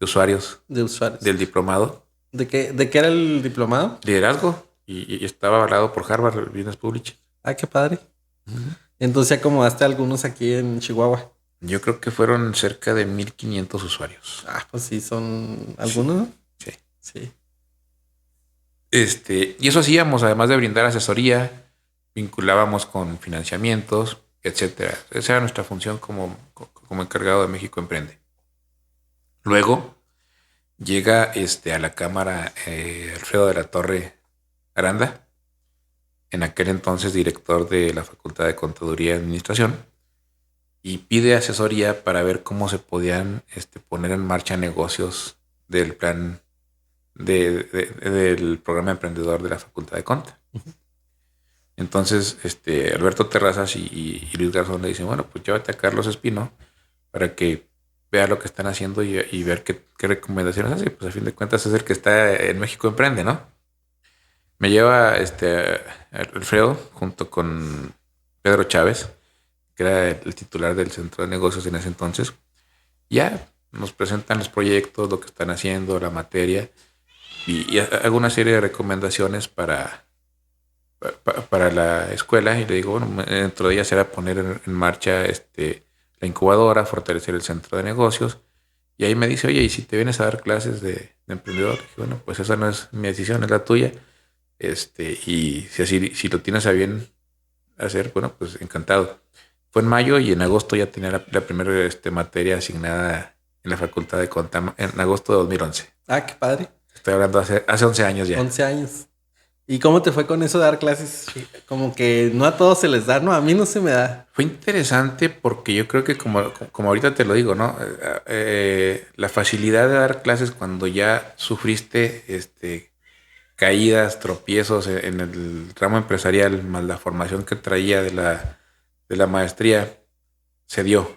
usuarios De usuarios. del diplomado. ¿De qué era el diplomado? Liderazgo y estaba avalado por Harvard Business Publishing. Ah, qué padre. Uh-huh. Entonces acomodaste a algunos aquí en Chihuahua. Yo creo que fueron cerca de 1,500 usuarios. Ah, pues sí, son algunos, ¿no? Sí. Sí. Y eso hacíamos, además de brindar asesoría, vinculábamos con financiamientos, etcétera. Esa era nuestra función como encargado de México Emprende. Luego llega a la cámara Alfredo de la Torre Aranda, en aquel entonces director de la Facultad de Contaduría y Administración, y pide asesoría para ver cómo se podían poner en marcha negocios del plan del programa emprendedor de la Facultad de Conta. Uh-huh. Entonces, Alberto Terrazas y Luis Garzón le dicen, bueno, pues llévate a Carlos Espino para que vea lo que están haciendo y ver qué recomendaciones hace. Pues a fin de cuentas es el que está en México Emprende, ¿no? Me lleva Alfredo junto con Pedro Chávez, que era el titular del Centro de Negocios en ese entonces. Ya nos presentan los proyectos, lo que están haciendo, la materia, y hago una serie de recomendaciones para para la escuela y le digo, bueno, dentro de ellas será poner en marcha la incubadora, fortalecer el centro de negocios. Y ahí me dice, oye, ¿y si te vienes a dar clases de emprendedor? Le dije, bueno, pues esa no es mi decisión, es la tuya. Y si así, si lo tienes a bien hacer, bueno, pues encantado. Fue en mayo y en agosto ya tenía la primera materia asignada en la Facultad de Contam en agosto de 2011. Ah, qué padre. Estoy hablando hace 11 años ya. 11 años. ¿Y cómo te fue con eso de dar clases? Como que no a todos se les da, ¿no? A mí no se me da. Fue interesante porque yo creo que como ahorita te lo digo, ¿no? La facilidad de dar clases cuando ya sufriste caídas, tropiezos en el ramo empresarial, más la formación que traía de la maestría, se dio.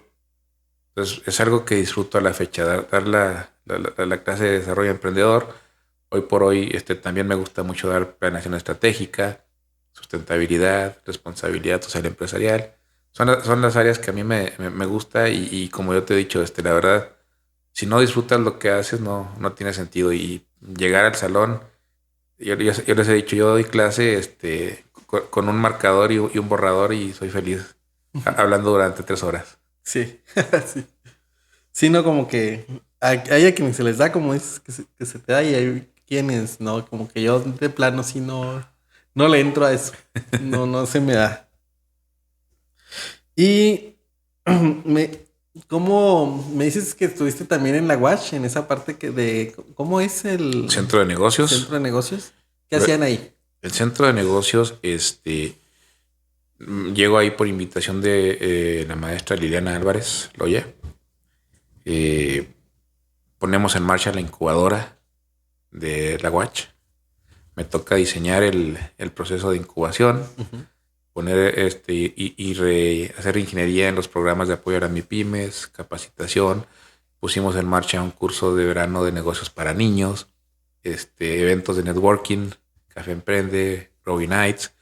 Entonces es algo que disfruto a la fecha, dar la clase de desarrollo emprendedor. Hoy por hoy también me gusta mucho dar planeación estratégica, sustentabilidad, responsabilidad social empresarial. Son las áreas que a mí me gusta y como yo te he dicho, la verdad, si no disfrutas lo que haces, no tiene sentido. Y llegar al salón, yo les he dicho, yo doy clase con un marcador y un borrador y soy feliz hablando durante 3 horas. Sí, sí. Sí, no, como que hay a quienes se les da, como dices, que se te da, y hay quienes, no, como que yo de plano sí no le entro a eso. No se me da. Y me, ¿cómo me dices que estuviste también en la UASH, en esa parte cómo es el Centro de negocios. centro de negocios? ¿Qué hacían ahí? El centro de negocios, llego ahí por invitación de la maestra Liliana Álvarez Loya. Ponemos en marcha la incubadora de la UACH. Me toca diseñar el proceso de incubación, poner hacer ingeniería en los programas de apoyo a las MIPYMES, capacitación. Pusimos en marcha un curso de verano de negocios para niños, eventos de networking, Café Emprende, Robbie Nights,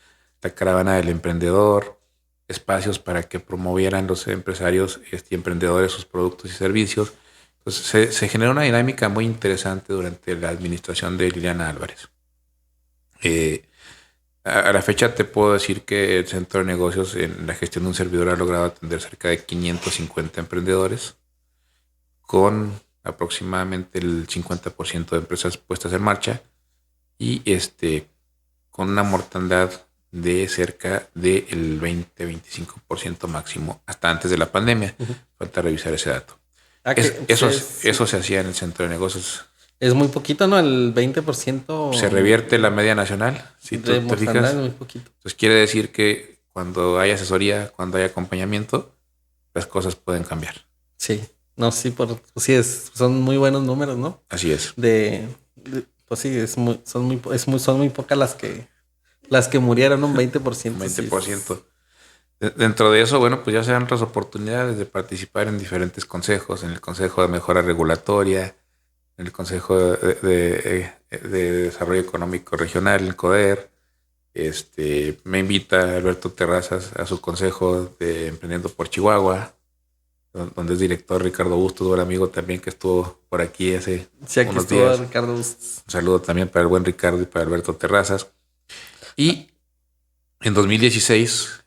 la caravana del emprendedor, espacios para que promovieran los empresarios y emprendedores sus productos y servicios. Entonces se generó una dinámica muy interesante durante la administración de Liliana Álvarez. A la fecha te puedo decir que el centro de negocios en la gestión de un servidor ha logrado atender cerca de 550 emprendedores con aproximadamente el 50% de empresas puestas en marcha y con una mortandad de cerca del 20-25% máximo hasta antes de la pandemia. Falta revisar ese dato. Eso se hacía en el centro de negocios. Es muy poquito, ¿no? El 20%. Se revierte la media nacional. Si tú te fijas. Es muy poquito. Entonces quiere decir que cuando hay asesoría, cuando hay acompañamiento, las cosas pueden cambiar. Sí. No, sí, son muy buenos números, ¿no? Así es. Pues sí, son muy pocas las que murieron, un 20%. 20%. Sí. Dentro de eso, bueno, pues ya se dan otras oportunidades de participar en diferentes consejos, en el Consejo de Mejora Regulatoria, en el Consejo de Desarrollo Económico Regional, el CODER. Me invita Alberto Terrazas a su consejo de Emprendiendo por Chihuahua, donde es director Ricardo Bustos, buen amigo también que estuvo por aquí hace unos días. Ricardo Bustos. Un saludo también para el buen Ricardo y para Alberto Terrazas. Y en 2016,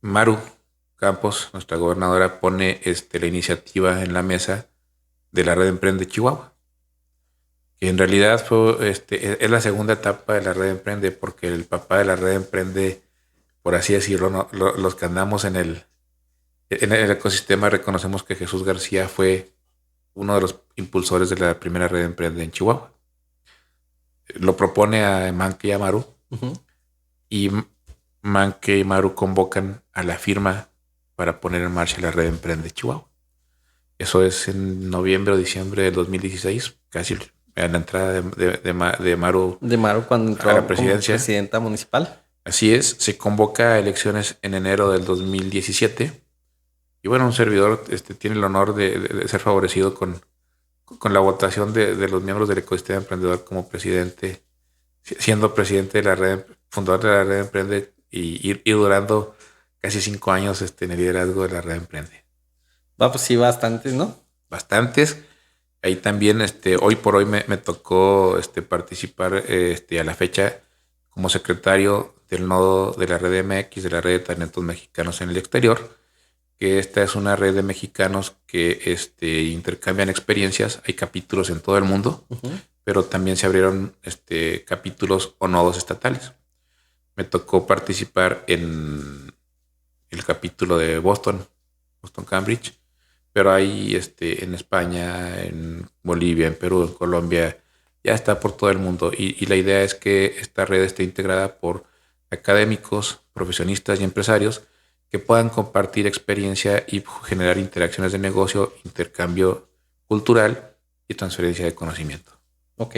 Maru Campos, nuestra gobernadora, pone la iniciativa en la mesa de la Red Emprende Chihuahua. Que en realidad es la segunda etapa de la Red Emprende, porque el papá de la Red Emprende, por así decirlo, los que andamos en el ecosistema, reconocemos que Jesús García fue uno de los impulsores de la primera Red Emprende en Chihuahua. Lo propone a Manque y a Maru, y Manque y Maru convocan a la firma para poner en marcha la Red Emprende Chihuahua. Eso es en noviembre o diciembre del 2016, casi a la entrada de Maru. De Maru cuando entró a la presidencia. Como presidenta municipal. Así es, se convoca a elecciones en enero del 2017. Y bueno, un servidor tiene el honor de ser favorecido con la votación de los miembros del ecosistema emprendedor como presidente, siendo presidente de la red, fundador de la Red Emprende y durando casi 5 años en el liderazgo de la Red Emprende. Pues sí, bastantes, ¿no? Bastantes. Ahí también, hoy por hoy me tocó participar a la fecha como secretario del nodo de la red MX, de la red de talentos mexicanos en el exterior, que esta es una red de mexicanos que intercambian experiencias. Hay capítulos en todo el mundo, pero también se abrieron capítulos o nodos estatales. Me tocó participar en el capítulo de Boston Cambridge, pero hay en España, en Bolivia, en Perú, en Colombia, ya está por todo el mundo. Y la idea es que esta red esté integrada por académicos, profesionistas y empresarios que puedan compartir experiencia y generar interacciones de negocio, intercambio cultural y transferencia de conocimiento. Ok.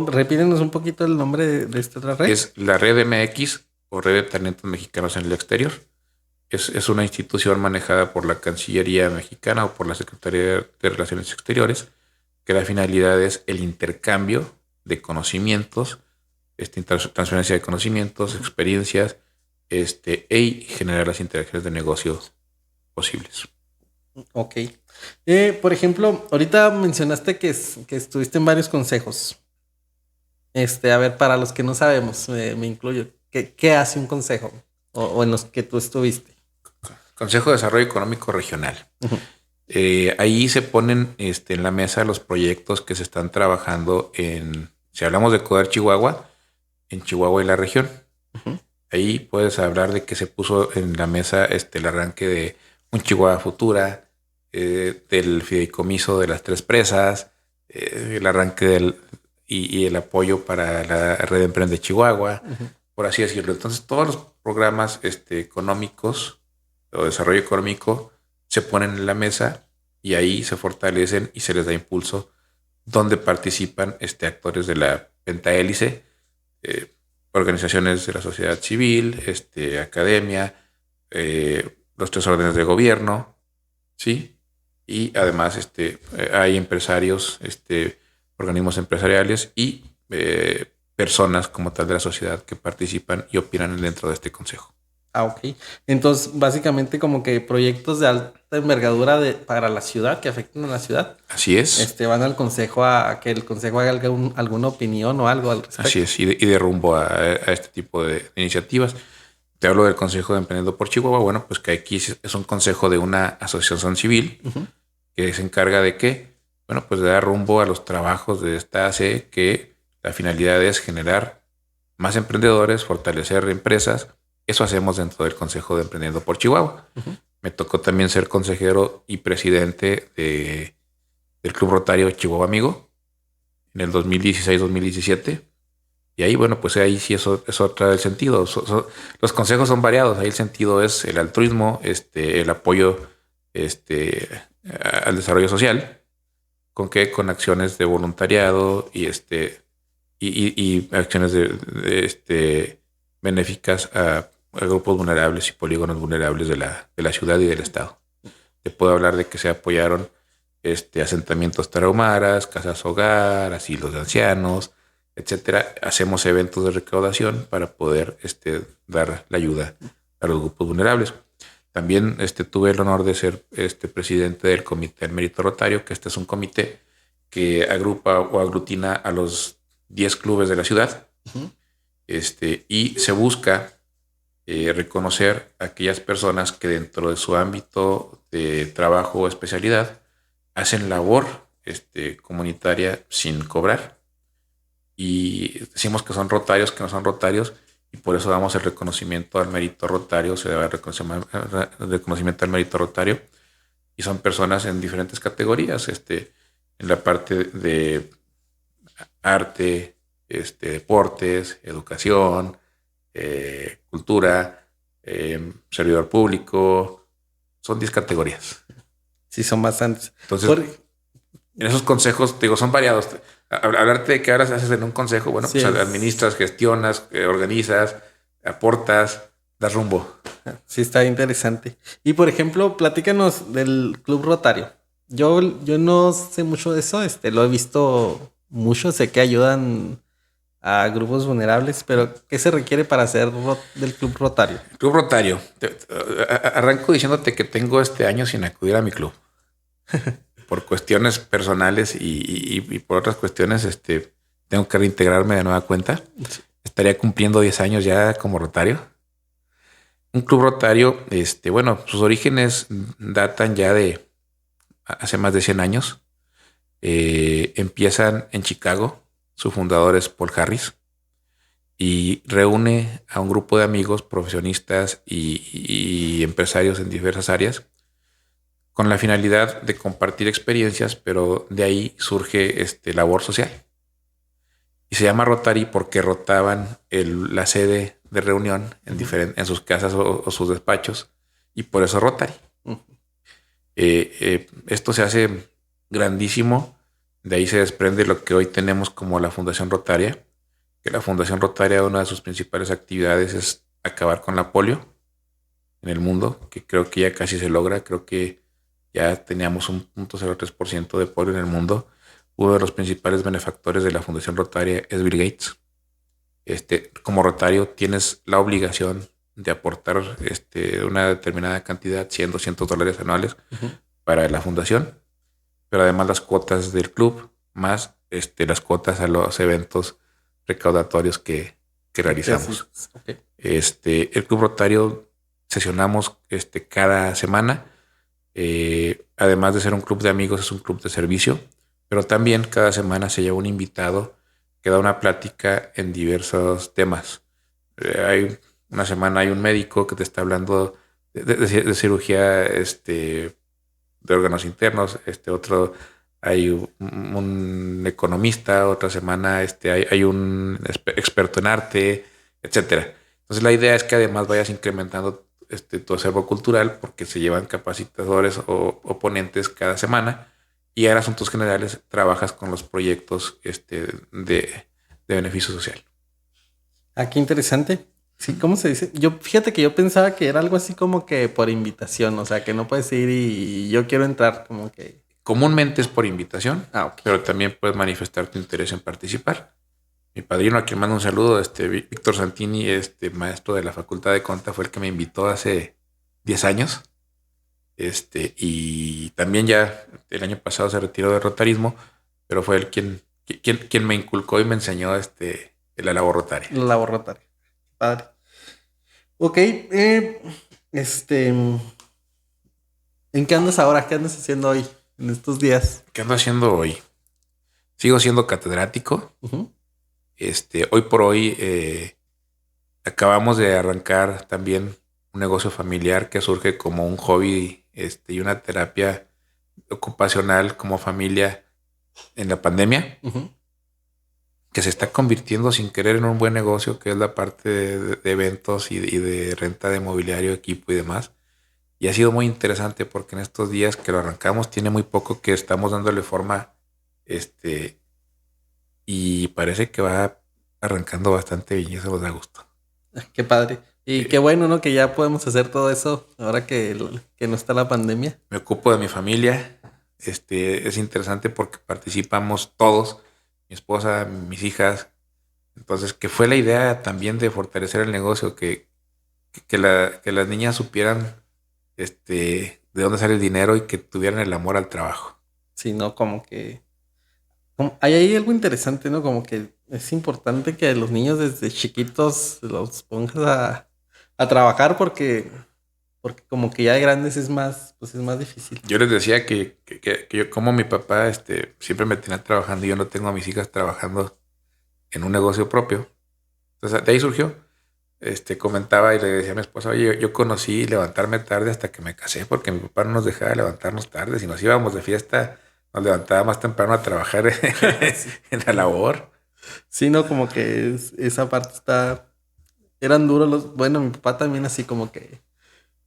Repítenos un poquito el nombre de esta otra red. Es la Red MX o Red de Talentos Mexicanos en el Exterior. Es una institución manejada por la Cancillería mexicana o por la Secretaría de Relaciones Exteriores, que la finalidad es el intercambio de conocimientos, transferencia de conocimientos, experiencias, y generar las interacciones de negocio posibles. Ok. Por ejemplo, ahorita mencionaste que estuviste en varios consejos. A ver, para los que no sabemos, me incluyo. ¿Qué hace un consejo? O en los que tú estuviste. Consejo de Desarrollo Económico Regional. Uh-huh. Ahí se ponen en la mesa los proyectos que se están trabajando si hablamos de CODER Chihuahua, en Chihuahua y la región. Uh-huh. Ahí puedes hablar de que se puso en la mesa el arranque de un Chihuahua Futura, del fideicomiso de las 3 presas, el arranque y el apoyo para la red Emprende Chihuahua, uh-huh, por así decirlo. Entonces, todos los programas económicos o desarrollo económico se ponen en la mesa y ahí se fortalecen y se les da impulso, donde participan actores de la pentahélice, organizaciones de la sociedad civil, academia, los 3 órdenes de gobierno, ¿sí? Y además hay empresarios, organismos empresariales y personas como tal de la sociedad que participan y opinan dentro de este consejo. Ah, ok. Entonces, básicamente como que proyectos de alta envergadura para la ciudad, que afecten a la ciudad. Así es. Van al consejo a que el consejo haga alguna opinión o algo al respecto. Así es, y de rumbo a este tipo de iniciativas. Te hablo del Consejo de Emprendiendo por Chihuahua. Bueno, pues que aquí es un consejo de una asociación civil, uh-huh, que se encarga de qué. Bueno, pues de dar rumbo a los trabajos de esta AC, que la finalidad es generar más emprendedores, fortalecer empresas. Eso hacemos dentro del Consejo de Emprendiendo por Chihuahua. Uh-huh. Me tocó también ser consejero y presidente del Club Rotario Chihuahua Amigo en el 2016-2017. Y ahí, bueno, pues ahí sí es otra del sentido. Los consejos son variados. Ahí el sentido es el altruismo, el apoyo al desarrollo social. ¿Con qué? Con acciones de voluntariado y acciones benéficas a grupos vulnerables y polígonos vulnerables de la ciudad y del estado. Te puedo hablar de que se apoyaron asentamientos tarahumaras, casas hogar, asilos de ancianos, etcétera. Hacemos eventos de recaudación para poder dar la ayuda a los grupos vulnerables. También tuve el honor de ser presidente del Comité del Mérito Rotario, que es un comité que agrupa o aglutina a los 10 clubes de la ciudad. Uh-huh. Y se busca reconocer a aquellas personas que dentro de su ámbito de trabajo o especialidad hacen labor comunitaria sin cobrar. Y decimos que son rotarios, que no son rotarios, y por eso damos el reconocimiento al mérito rotario, se da el reconocimiento al mérito rotario, y son personas en diferentes categorías, en la parte de arte, deportes, educación, cultura, servidor público. Son 10 categorías. Sí, son bastantes. Entonces, en esos consejos, digo, son variados. Hablarte de qué horas haces en un consejo, bueno, sí, pues administras, gestionas, organizas, aportas, das rumbo. Sí, está interesante. Y por ejemplo, platícanos del Club Rotario. Yo no sé mucho de eso, lo he visto mucho, sé que ayudan a grupos vulnerables, pero ¿qué se requiere para ser del Club Rotario? Club Rotario. Arranco diciéndote que tengo este año sin acudir a mi club. Por cuestiones personales y por otras cuestiones, tengo que reintegrarme de nueva cuenta. estaría cumpliendo 10 años ya como Rotario. Un club Rotario, bueno, sus orígenes datan ya de hace más de 100 años. Empiezan en Chicago. Su fundador es Paul Harris y reúne a un grupo de amigos, profesionistas y empresarios en diversas áreas con la finalidad de compartir experiencias, pero de ahí surge labor social. Y se llama Rotary porque rotaban la sede de reunión en sus casas o sus despachos, y por eso Rotary. Esto se hace grandísimo. De ahí se desprende lo que hoy tenemos como la Fundación Rotaria, que la Fundación Rotaria, una de sus principales actividades es acabar con la polio en el mundo, que creo que ya casi se logra. Creo que ya teníamos un 0.03% de polio en el mundo. Uno de los principales benefactores de la Fundación Rotaria es Bill Gates. Como Rotario tienes la obligación de aportar una determinada cantidad, $100, $200 anuales para la fundación, pero además las cuotas del club, más las cuotas a los eventos recaudatorios que realizamos. Okay. El Club Rotario sesionamos cada semana. Además de ser un club de amigos, es un club de servicio, pero también cada semana se lleva un invitado que da una plática en diversos temas. Una semana hay un médico que te está hablando de cirugía de órganos internos, otro hay un economista, otra semana hay un experto en arte, etcétera. Entonces la idea es que además vayas incrementando tu acervo cultural, porque se llevan capacitadores o ponentes cada semana, y en asuntos generales trabajas con los proyectos de beneficio social. Ah, qué interesante. Sí, ¿cómo se dice? Fíjate que yo pensaba que era algo así como que por invitación, o sea, que no puedes ir y yo quiero entrar, como que... Comúnmente es por invitación, okay. Pero también puedes manifestar tu interés en participar. Mi padrino, a quien mando un saludo, Víctor Santini, maestro de la Facultad de Conta, fue el que me invitó hace 10 años. Y también ya el año pasado se retiró del rotarismo, pero fue él quien me inculcó y me enseñó la labor rotaria. La labor rotaria. Padre. Ok, ¿en qué andas ahora? ¿Qué andas haciendo hoy, en estos días? ¿Qué ando haciendo hoy? Sigo siendo catedrático. Hoy por hoy acabamos de arrancar también un negocio familiar que surge como un hobby y una terapia ocupacional como familia en la pandemia, que se está convirtiendo sin querer en un buen negocio, que es la parte de eventos y de renta de mobiliario, equipo y demás. Y ha sido muy interesante porque en estos días que lo arrancamos tiene muy poco que estamos dándole forma, y parece que va arrancando bastante bien y eso nos da gusto. Qué padre. Y qué bueno, ¿no? Que ya podemos hacer todo eso ahora que no está la pandemia. Me ocupo de mi familia. Es interesante porque participamos todos, mi esposa, mis hijas. Entonces, que fue la idea también de fortalecer el negocio, que las niñas supieran de dónde sale el dinero y que tuvieran el amor al trabajo. Sí, no, hay ahí algo interesante, ¿no? Como que es importante que los niños desde chiquitos los pongas a trabajar porque como que ya de grandes es más difícil. Yo les decía que yo, como mi papá siempre me tenía trabajando y yo no tengo a mis hijas trabajando en un negocio propio. Entonces de ahí surgió. Comentaba y le decía a mi esposa, oye, yo conocí levantarme tarde hasta que me casé porque mi papá no nos dejaba levantarnos tarde. Si nos íbamos de fiesta, nos levantaba más temprano a trabajar en la labor. Sí, no, como que esa parte eran duros bueno, mi papá también así como que...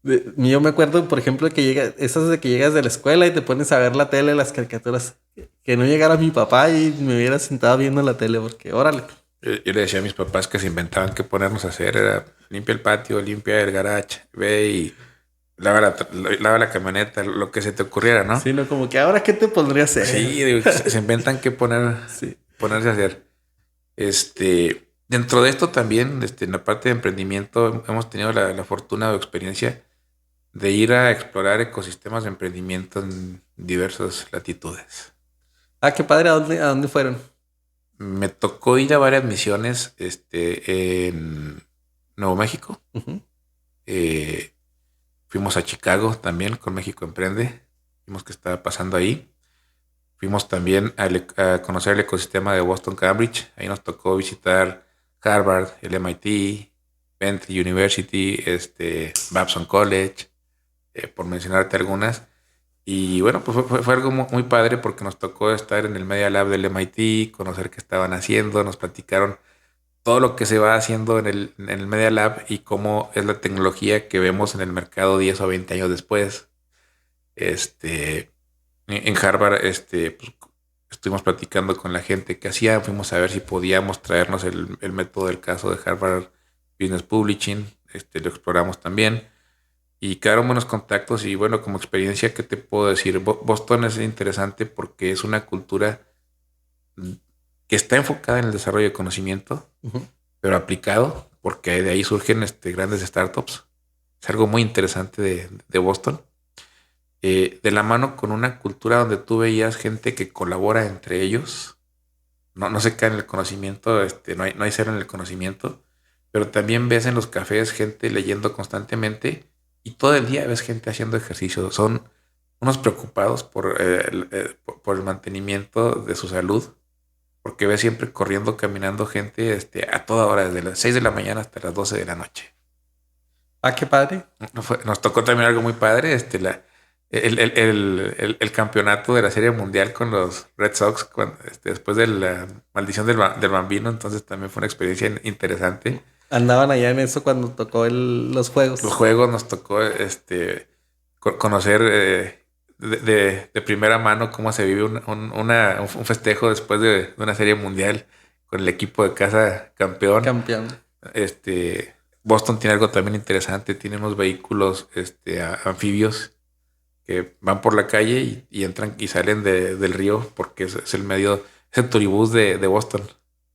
Yo me acuerdo, por ejemplo, esas de que llegas de la escuela y te pones a ver la tele, las caricaturas. Que no llegara mi papá y me hubiera sentado viendo la tele porque, órale. Yo le decía a mis papás que se inventaban qué ponernos a hacer. Era limpia el patio, limpia el garage, ve y lava la camioneta, lo que se te ocurriera, ¿no? Sí, no, como que ahora qué te pondría a hacer. Sí, se inventan qué ponerse a hacer. Dentro de esto también, en la parte de emprendimiento, hemos tenido la fortuna o experiencia de ir a explorar ecosistemas de emprendimiento en diversas latitudes. Ah, qué padre. ¿A dónde fueron? Me tocó ir a varias misiones en Nuevo México. Ujú. Eh, Fuimos a Chicago también con México Emprende. Vimos qué estaba pasando ahí. Fuimos también a conocer el ecosistema de Boston Cambridge. Ahí nos tocó visitar Harvard, el MIT, Bentley University, Babson College, por mencionarte algunas. Y bueno, pues fue algo muy padre porque nos tocó estar en el Media Lab del MIT, conocer qué estaban haciendo, nos platicaron todo lo que se va haciendo en el Media Lab y cómo es la tecnología que vemos en el mercado 10 o 20 años después. Este, en Harvard, pues, estuvimos platicando con la gente que hacía, fuimos a ver si podíamos traernos el método del caso de Harvard Business Publishing, lo exploramos también y quedaron buenos contactos y bueno, como experiencia, ¿qué te puedo decir? Boston es interesante porque es una cultura que está enfocada en el desarrollo de conocimiento, Ujú. pero aplicado, porque de ahí surgen grandes startups. Es algo muy interesante de Boston. De la mano con una cultura donde tú veías gente que colabora entre ellos, no se cae en el conocimiento, no hay cero en el conocimiento, pero también ves en los cafés gente leyendo constantemente y todo el día ves gente haciendo ejercicio. Son unos preocupados por el mantenimiento de su salud, porque ves siempre corriendo, caminando gente a toda hora, desde las 6 de la mañana hasta las 12 de la noche. Ah, qué padre. Nos tocó también algo muy padre, el campeonato de la Serie Mundial con los Red Sox después de la maldición del Bambino, entonces también fue una experiencia interesante. Andaban allá en eso cuando tocó los Los juegos. juegos nos tocó conocer de primera mano cómo se vive un festejo después de una Serie Mundial con el equipo de casa campeón. Campeón. Este, Boston tiene algo también interesante, tiene unos vehículos anfibios que van por la calle y entran y salen del río porque es el medio, es el turibús de Boston.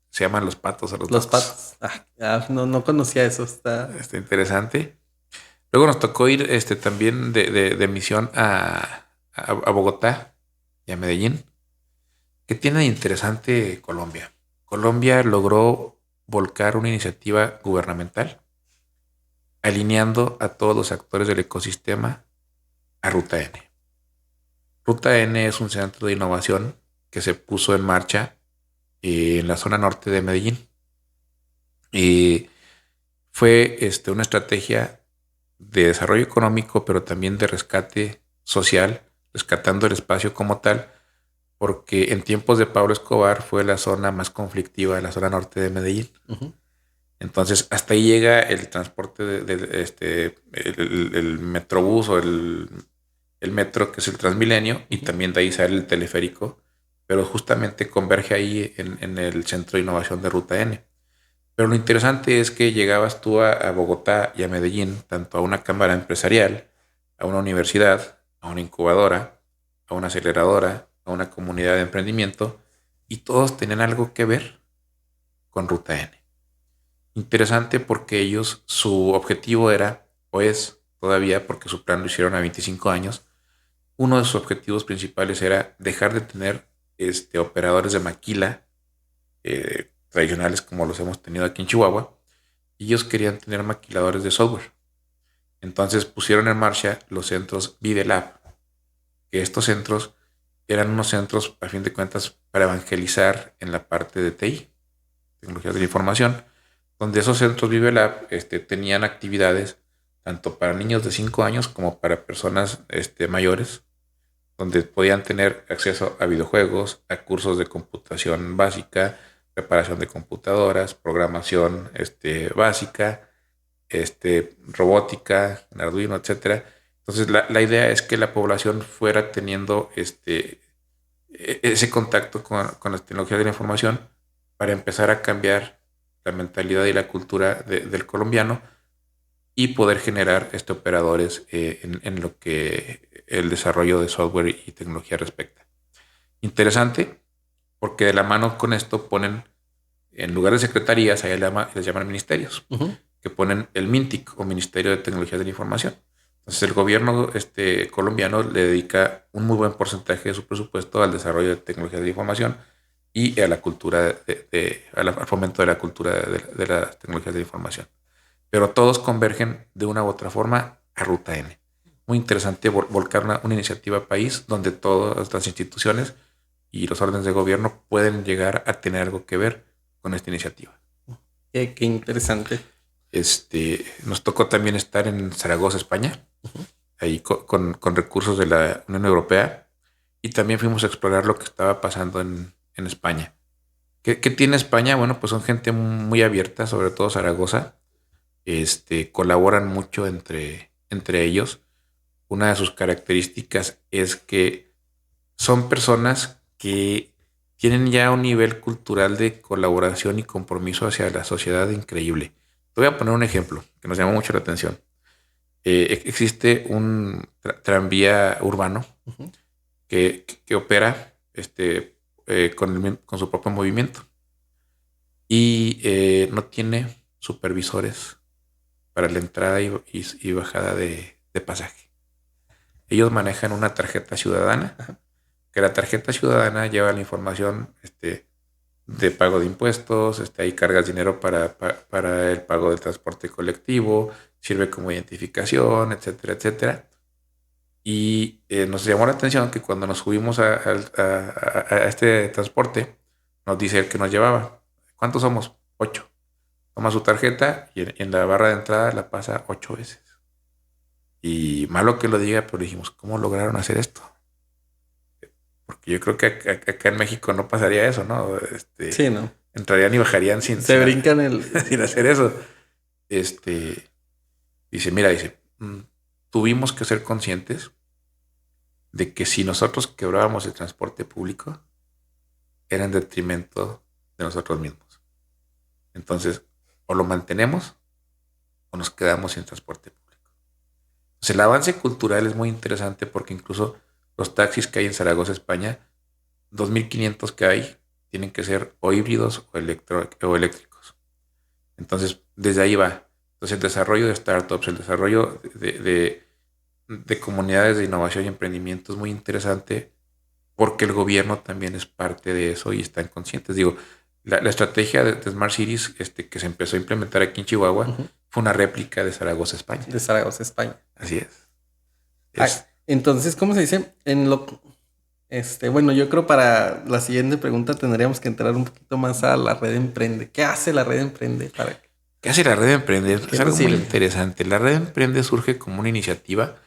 Se llaman los patos a los Los bots. patos. No conocía eso. Está. Interesante. Luego nos tocó ir también de misión a Bogotá y a Medellín. ¿Qué tiene de interesante Colombia? Colombia logró volcar una iniciativa gubernamental alineando a todos los actores del ecosistema a Ruta N. Ruta N es un centro de innovación que se puso en marcha en la zona norte de Medellín. Y fue una estrategia de desarrollo económico, pero también de rescate social, rescatando el espacio como tal, porque en tiempos de Pablo Escobar fue la zona más conflictiva de la zona norte de Medellín. Ujú. Entonces, hasta ahí llega el transporte el metrobús o el metro, que es el Transmilenio, y Ujú. también de ahí sale el teleférico, pero justamente converge ahí en el centro de innovación de Ruta N. Pero lo interesante es que llegabas tú a Bogotá y a Medellín, tanto a una cámara empresarial, a una universidad, a una incubadora, a una aceleradora, a una comunidad de emprendimiento, y todos tenían algo que ver con Ruta N. Interesante porque ellos, su objetivo era, o es todavía, porque su plan lo hicieron a 25 años, uno de sus objetivos principales era dejar de tener operadores de maquila tradicionales como los hemos tenido aquí en Chihuahua. Y ellos querían tener maquiladores de software. Entonces pusieron en marcha los centros VideLab, que estos centros eran unos centros, a fin de cuentas, para evangelizar en la parte de TI, tecnologías de la información, donde esos centros VideLab tenían actividades tanto para niños de 5 años como para personas mayores, donde podían tener acceso a videojuegos, a cursos de computación básica, preparación de computadoras, programación básica, robótica, Arduino, etcétera. Entonces la idea es que la población fuera teniendo ese contacto con las tecnologías de la información para empezar a cambiar la mentalidad y la cultura del colombiano y poder generar operadores en lo que el desarrollo de software y tecnología respecta. Interesante, porque de la mano con esto ponen, en lugar de secretarías, ahí les llaman ministerios, Ujú. que ponen el MINTIC o Ministerio de Tecnologías de la Información. Entonces el gobierno colombiano le dedica un muy buen porcentaje de su presupuesto al desarrollo de tecnologías de la información y a la cultura al fomento de la cultura de las tecnologías de la información. Pero todos convergen de una u otra forma a Ruta N. Muy interesante volcar una iniciativa país donde todas las instituciones y los órdenes de gobierno pueden llegar a tener algo que ver con esta iniciativa. Qué interesante. Nos tocó también estar en Zaragoza, España, ahí con recursos de la Unión Europea, y también fuimos a explorar lo que estaba pasando en España. ¿Qué tiene España? Bueno, pues son gente muy abierta, sobre todo Zaragoza. Colaboran mucho entre ellos. Una de sus características es que son personas que tienen ya un nivel cultural de colaboración y compromiso hacia la sociedad increíble. Te voy a poner un ejemplo que nos llamó mucho la atención. Existe un tranvía urbano Uh-huh. que opera con su propio movimiento y no tiene supervisores para la entrada y bajada de pasaje. Ellos manejan una tarjeta ciudadana, que la tarjeta ciudadana lleva la información de pago de impuestos, ahí cargas dinero para el pago del transporte colectivo, sirve como identificación, etcétera, etcétera. Y nos llamó la atención que cuando nos subimos a este transporte, nos dice el que nos llevaba, ¿cuántos somos? 8. Toma su tarjeta y en la barra de entrada la pasa 8 veces. Y malo que lo diga, pero dijimos, ¿cómo lograron hacer esto? Porque yo creo que acá en México no pasaría eso, ¿no? Sí, ¿no? Entrarían y bajarían Se brincan el... sin hacer eso. Dice, mira, tuvimos que ser conscientes de que si nosotros quebrábamos el transporte público, era en detrimento de nosotros mismos. Entonces, o lo mantenemos o nos quedamos sin transporte público. Entonces, el avance cultural es muy interesante porque incluso los taxis que hay en Zaragoza, España, 2.500 que hay, tienen que ser o híbridos o eléctricos. Entonces, desde ahí va. Entonces, el desarrollo de startups, el desarrollo de comunidades de innovación y emprendimiento es muy interesante porque el gobierno también es parte de eso y están conscientes. Digo, la estrategia de Smart Cities que se empezó a implementar aquí en Chihuahua Uh-huh. fue una réplica de Zaragoza, España. De Zaragoza, España. Así es. Entonces, ¿cómo se dice? Bueno, yo creo para la siguiente pregunta tendríamos que entrar un poquito más a la red Emprende. ¿Qué hace la red Emprende? ¿Qué hace la red Emprende? ¿Qué Es algo muy sirve? interesante. La red Emprende surge como una iniciativa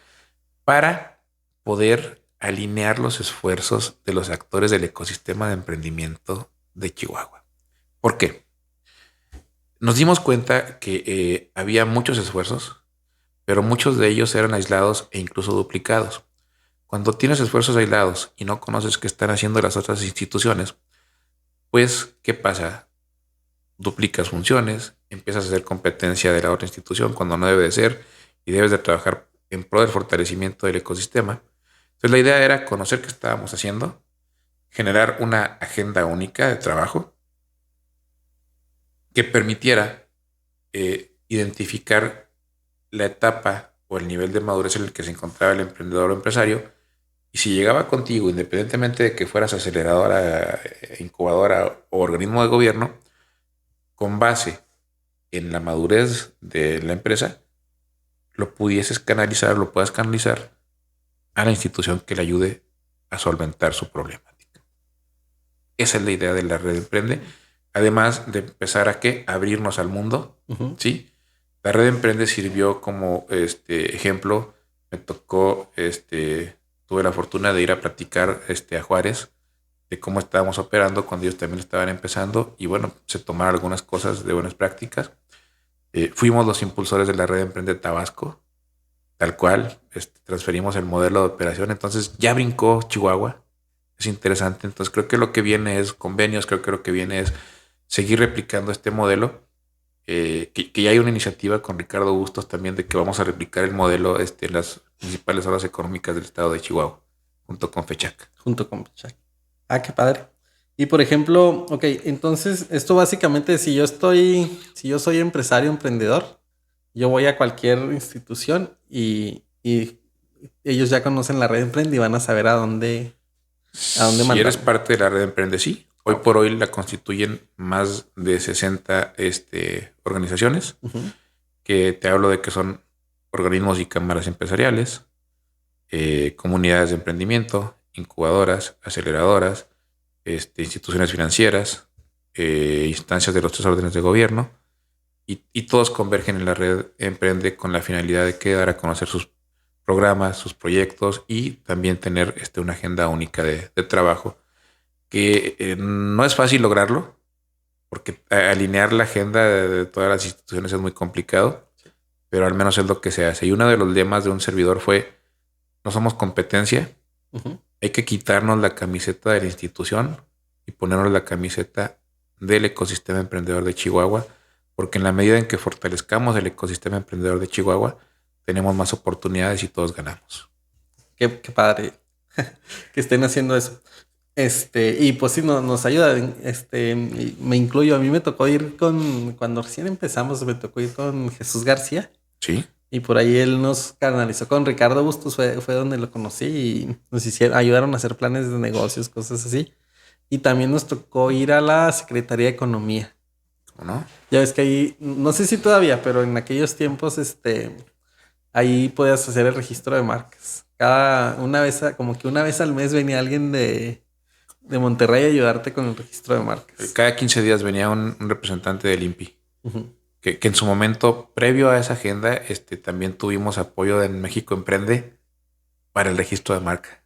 para poder alinear los esfuerzos de los actores del ecosistema de emprendimiento de Chihuahua. ¿Por qué? Nos dimos cuenta que había muchos esfuerzos, pero muchos de ellos eran aislados e incluso duplicados. Cuando tienes esfuerzos aislados y no conoces qué están haciendo las otras instituciones, pues, ¿qué pasa? Duplicas funciones, empiezas a hacer competencia de la otra institución cuando no debe de ser y debes de trabajar en pro del fortalecimiento del ecosistema. Entonces la idea era conocer qué estábamos haciendo, generar una agenda única de trabajo que permitiera identificar la etapa o el nivel de madurez en el que se encontraba el emprendedor o empresario. Y si llegaba contigo, independientemente de que fueras aceleradora, incubadora o organismo de gobierno, con base en la madurez de la empresa, lo puedas canalizar a la institución que le ayude a solventar su problemática. Esa es la idea de la red Emprende. Además de empezar a abrirnos al mundo, Uh-huh. ¿sí? La red Emprende sirvió como ejemplo. Me tocó, tuve la fortuna de ir a platicar a Juárez de cómo estábamos operando cuando ellos también estaban empezando y bueno, se tomaron algunas cosas de buenas prácticas. Fuimos los impulsores de la red Emprende Tabasco, tal cual, transferimos el modelo de operación, entonces ya brincó Chihuahua, es interesante, entonces creo que lo que viene es convenios, creo que lo que viene es seguir replicando este modelo, que ya hay una iniciativa con Ricardo Bustos también de que vamos a replicar el modelo en las principales zonas económicas del estado de Chihuahua, junto con FECHAC. Junto con Pichac. Ah, qué padre. Y por ejemplo, ok, entonces esto básicamente, si yo soy empresario, emprendedor, yo voy a cualquier institución y ellos ya conocen la red Emprende y van a saber a dónde Si eres mandarme. parte de la red Emprende, sí. Hoy por hoy la constituyen más de 60 organizaciones, que te hablo de que son organismos y cámaras empresariales, comunidades de emprendimiento, incubadoras, aceleradoras, instituciones financieras, instancias de los tres órdenes de gobierno, y todos convergen en la red Emprende con la finalidad de dar a conocer sus programas, sus proyectos y también tener una agenda única de trabajo, que no es fácil lograrlo, porque alinear la agenda de todas las instituciones es muy complicado, pero al menos es lo que se hace. Y uno de los lemas de un servidor fue: no somos competencia, hay que quitarnos la camiseta de la institución y ponernos la camiseta del ecosistema emprendedor de Chihuahua, porque en la medida en que fortalezcamos el ecosistema emprendedor de Chihuahua, tenemos más oportunidades y todos ganamos. Qué padre que estén haciendo eso. Y pues sí, nos ayuda. Me incluyo. A mí me tocó ir cuando recién empezamos, me tocó ir con Jesús García. Sí. Y por ahí él nos canalizó con Ricardo Bustos, fue donde lo conocí y nos ayudaron a hacer planes de negocios, cosas así. Y también nos tocó ir a la Secretaría de Economía. ¿Cómo no? Ya ves que ahí, no sé si todavía, pero en aquellos tiempos, ahí podías hacer el registro de marcas. Como que una vez al mes venía alguien de Monterrey a ayudarte con el registro de marcas. Cada 15 días venía un representante del INPI. Que en su momento, previo a esa agenda, también tuvimos apoyo en México Emprende para el registro de marca.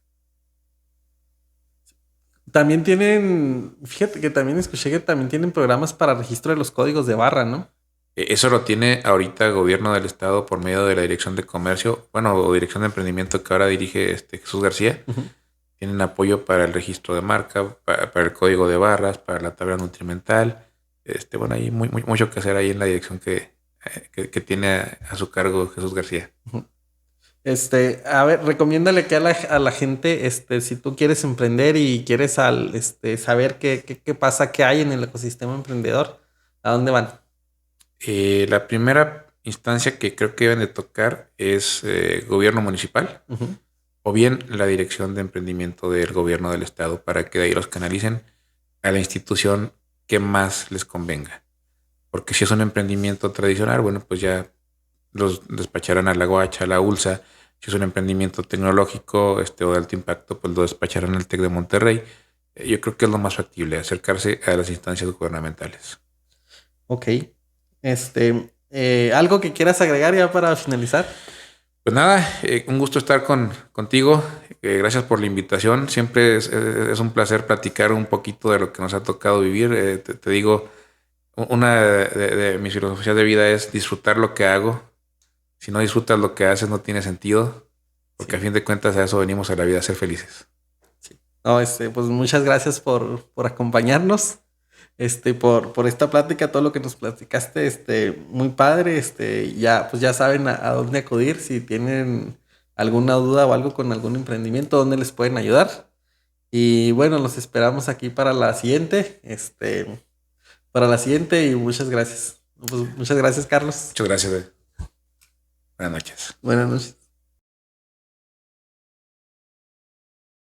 También tienen, fíjate que también escuché que también tienen programas para registro de los códigos de barra, ¿no? Eso lo tiene ahorita el gobierno del estado por medio de la Dirección de Comercio, o Dirección de Emprendimiento, que ahora dirige Jesús García. Tienen apoyo para el registro de marca, para el código de barras, para la tabla nutrimental. Hay mucho que hacer ahí en la dirección que tiene a su cargo Jesús García. A ver, recomiéndale que a la gente, si tú quieres emprender y quieres saber qué pasa, qué hay en el ecosistema emprendedor, ¿a dónde van? La primera instancia que creo que deben de tocar es gobierno municipal, o bien la Dirección de Emprendimiento del gobierno del estado, para que de ahí los canalicen a la institución que más les convenga. Porque si es un emprendimiento tradicional, bueno, pues ya los despacharán a la Guacha, a la ULSA. Si es un emprendimiento tecnológico o de alto impacto, pues lo despacharán al TEC de Monterrey. Yo creo que es lo más factible, acercarse a las instancias gubernamentales. Ok. ¿Algo que quieras agregar ya para finalizar? Pues nada, un gusto estar contigo. Gracias por la invitación. Siempre es un placer platicar un poquito de lo que nos ha tocado vivir. Te digo, una de mis filosofías de vida es disfrutar lo que hago. Si no disfrutas lo que haces, no tiene sentido, porque a fin de cuentas a eso venimos a la vida, a ser felices. Sí. No, pues muchas gracias por acompañarnos, por esta plática, todo lo que nos platicaste, muy padre, pues ya saben a dónde acudir si tienen alguna duda o algo con algún emprendimiento, dónde les pueden ayudar. Y bueno, los esperamos aquí para la siguiente, y muchas gracias. Pues muchas gracias, Carlos. Muchas gracias. Buenas noches. Buenas noches.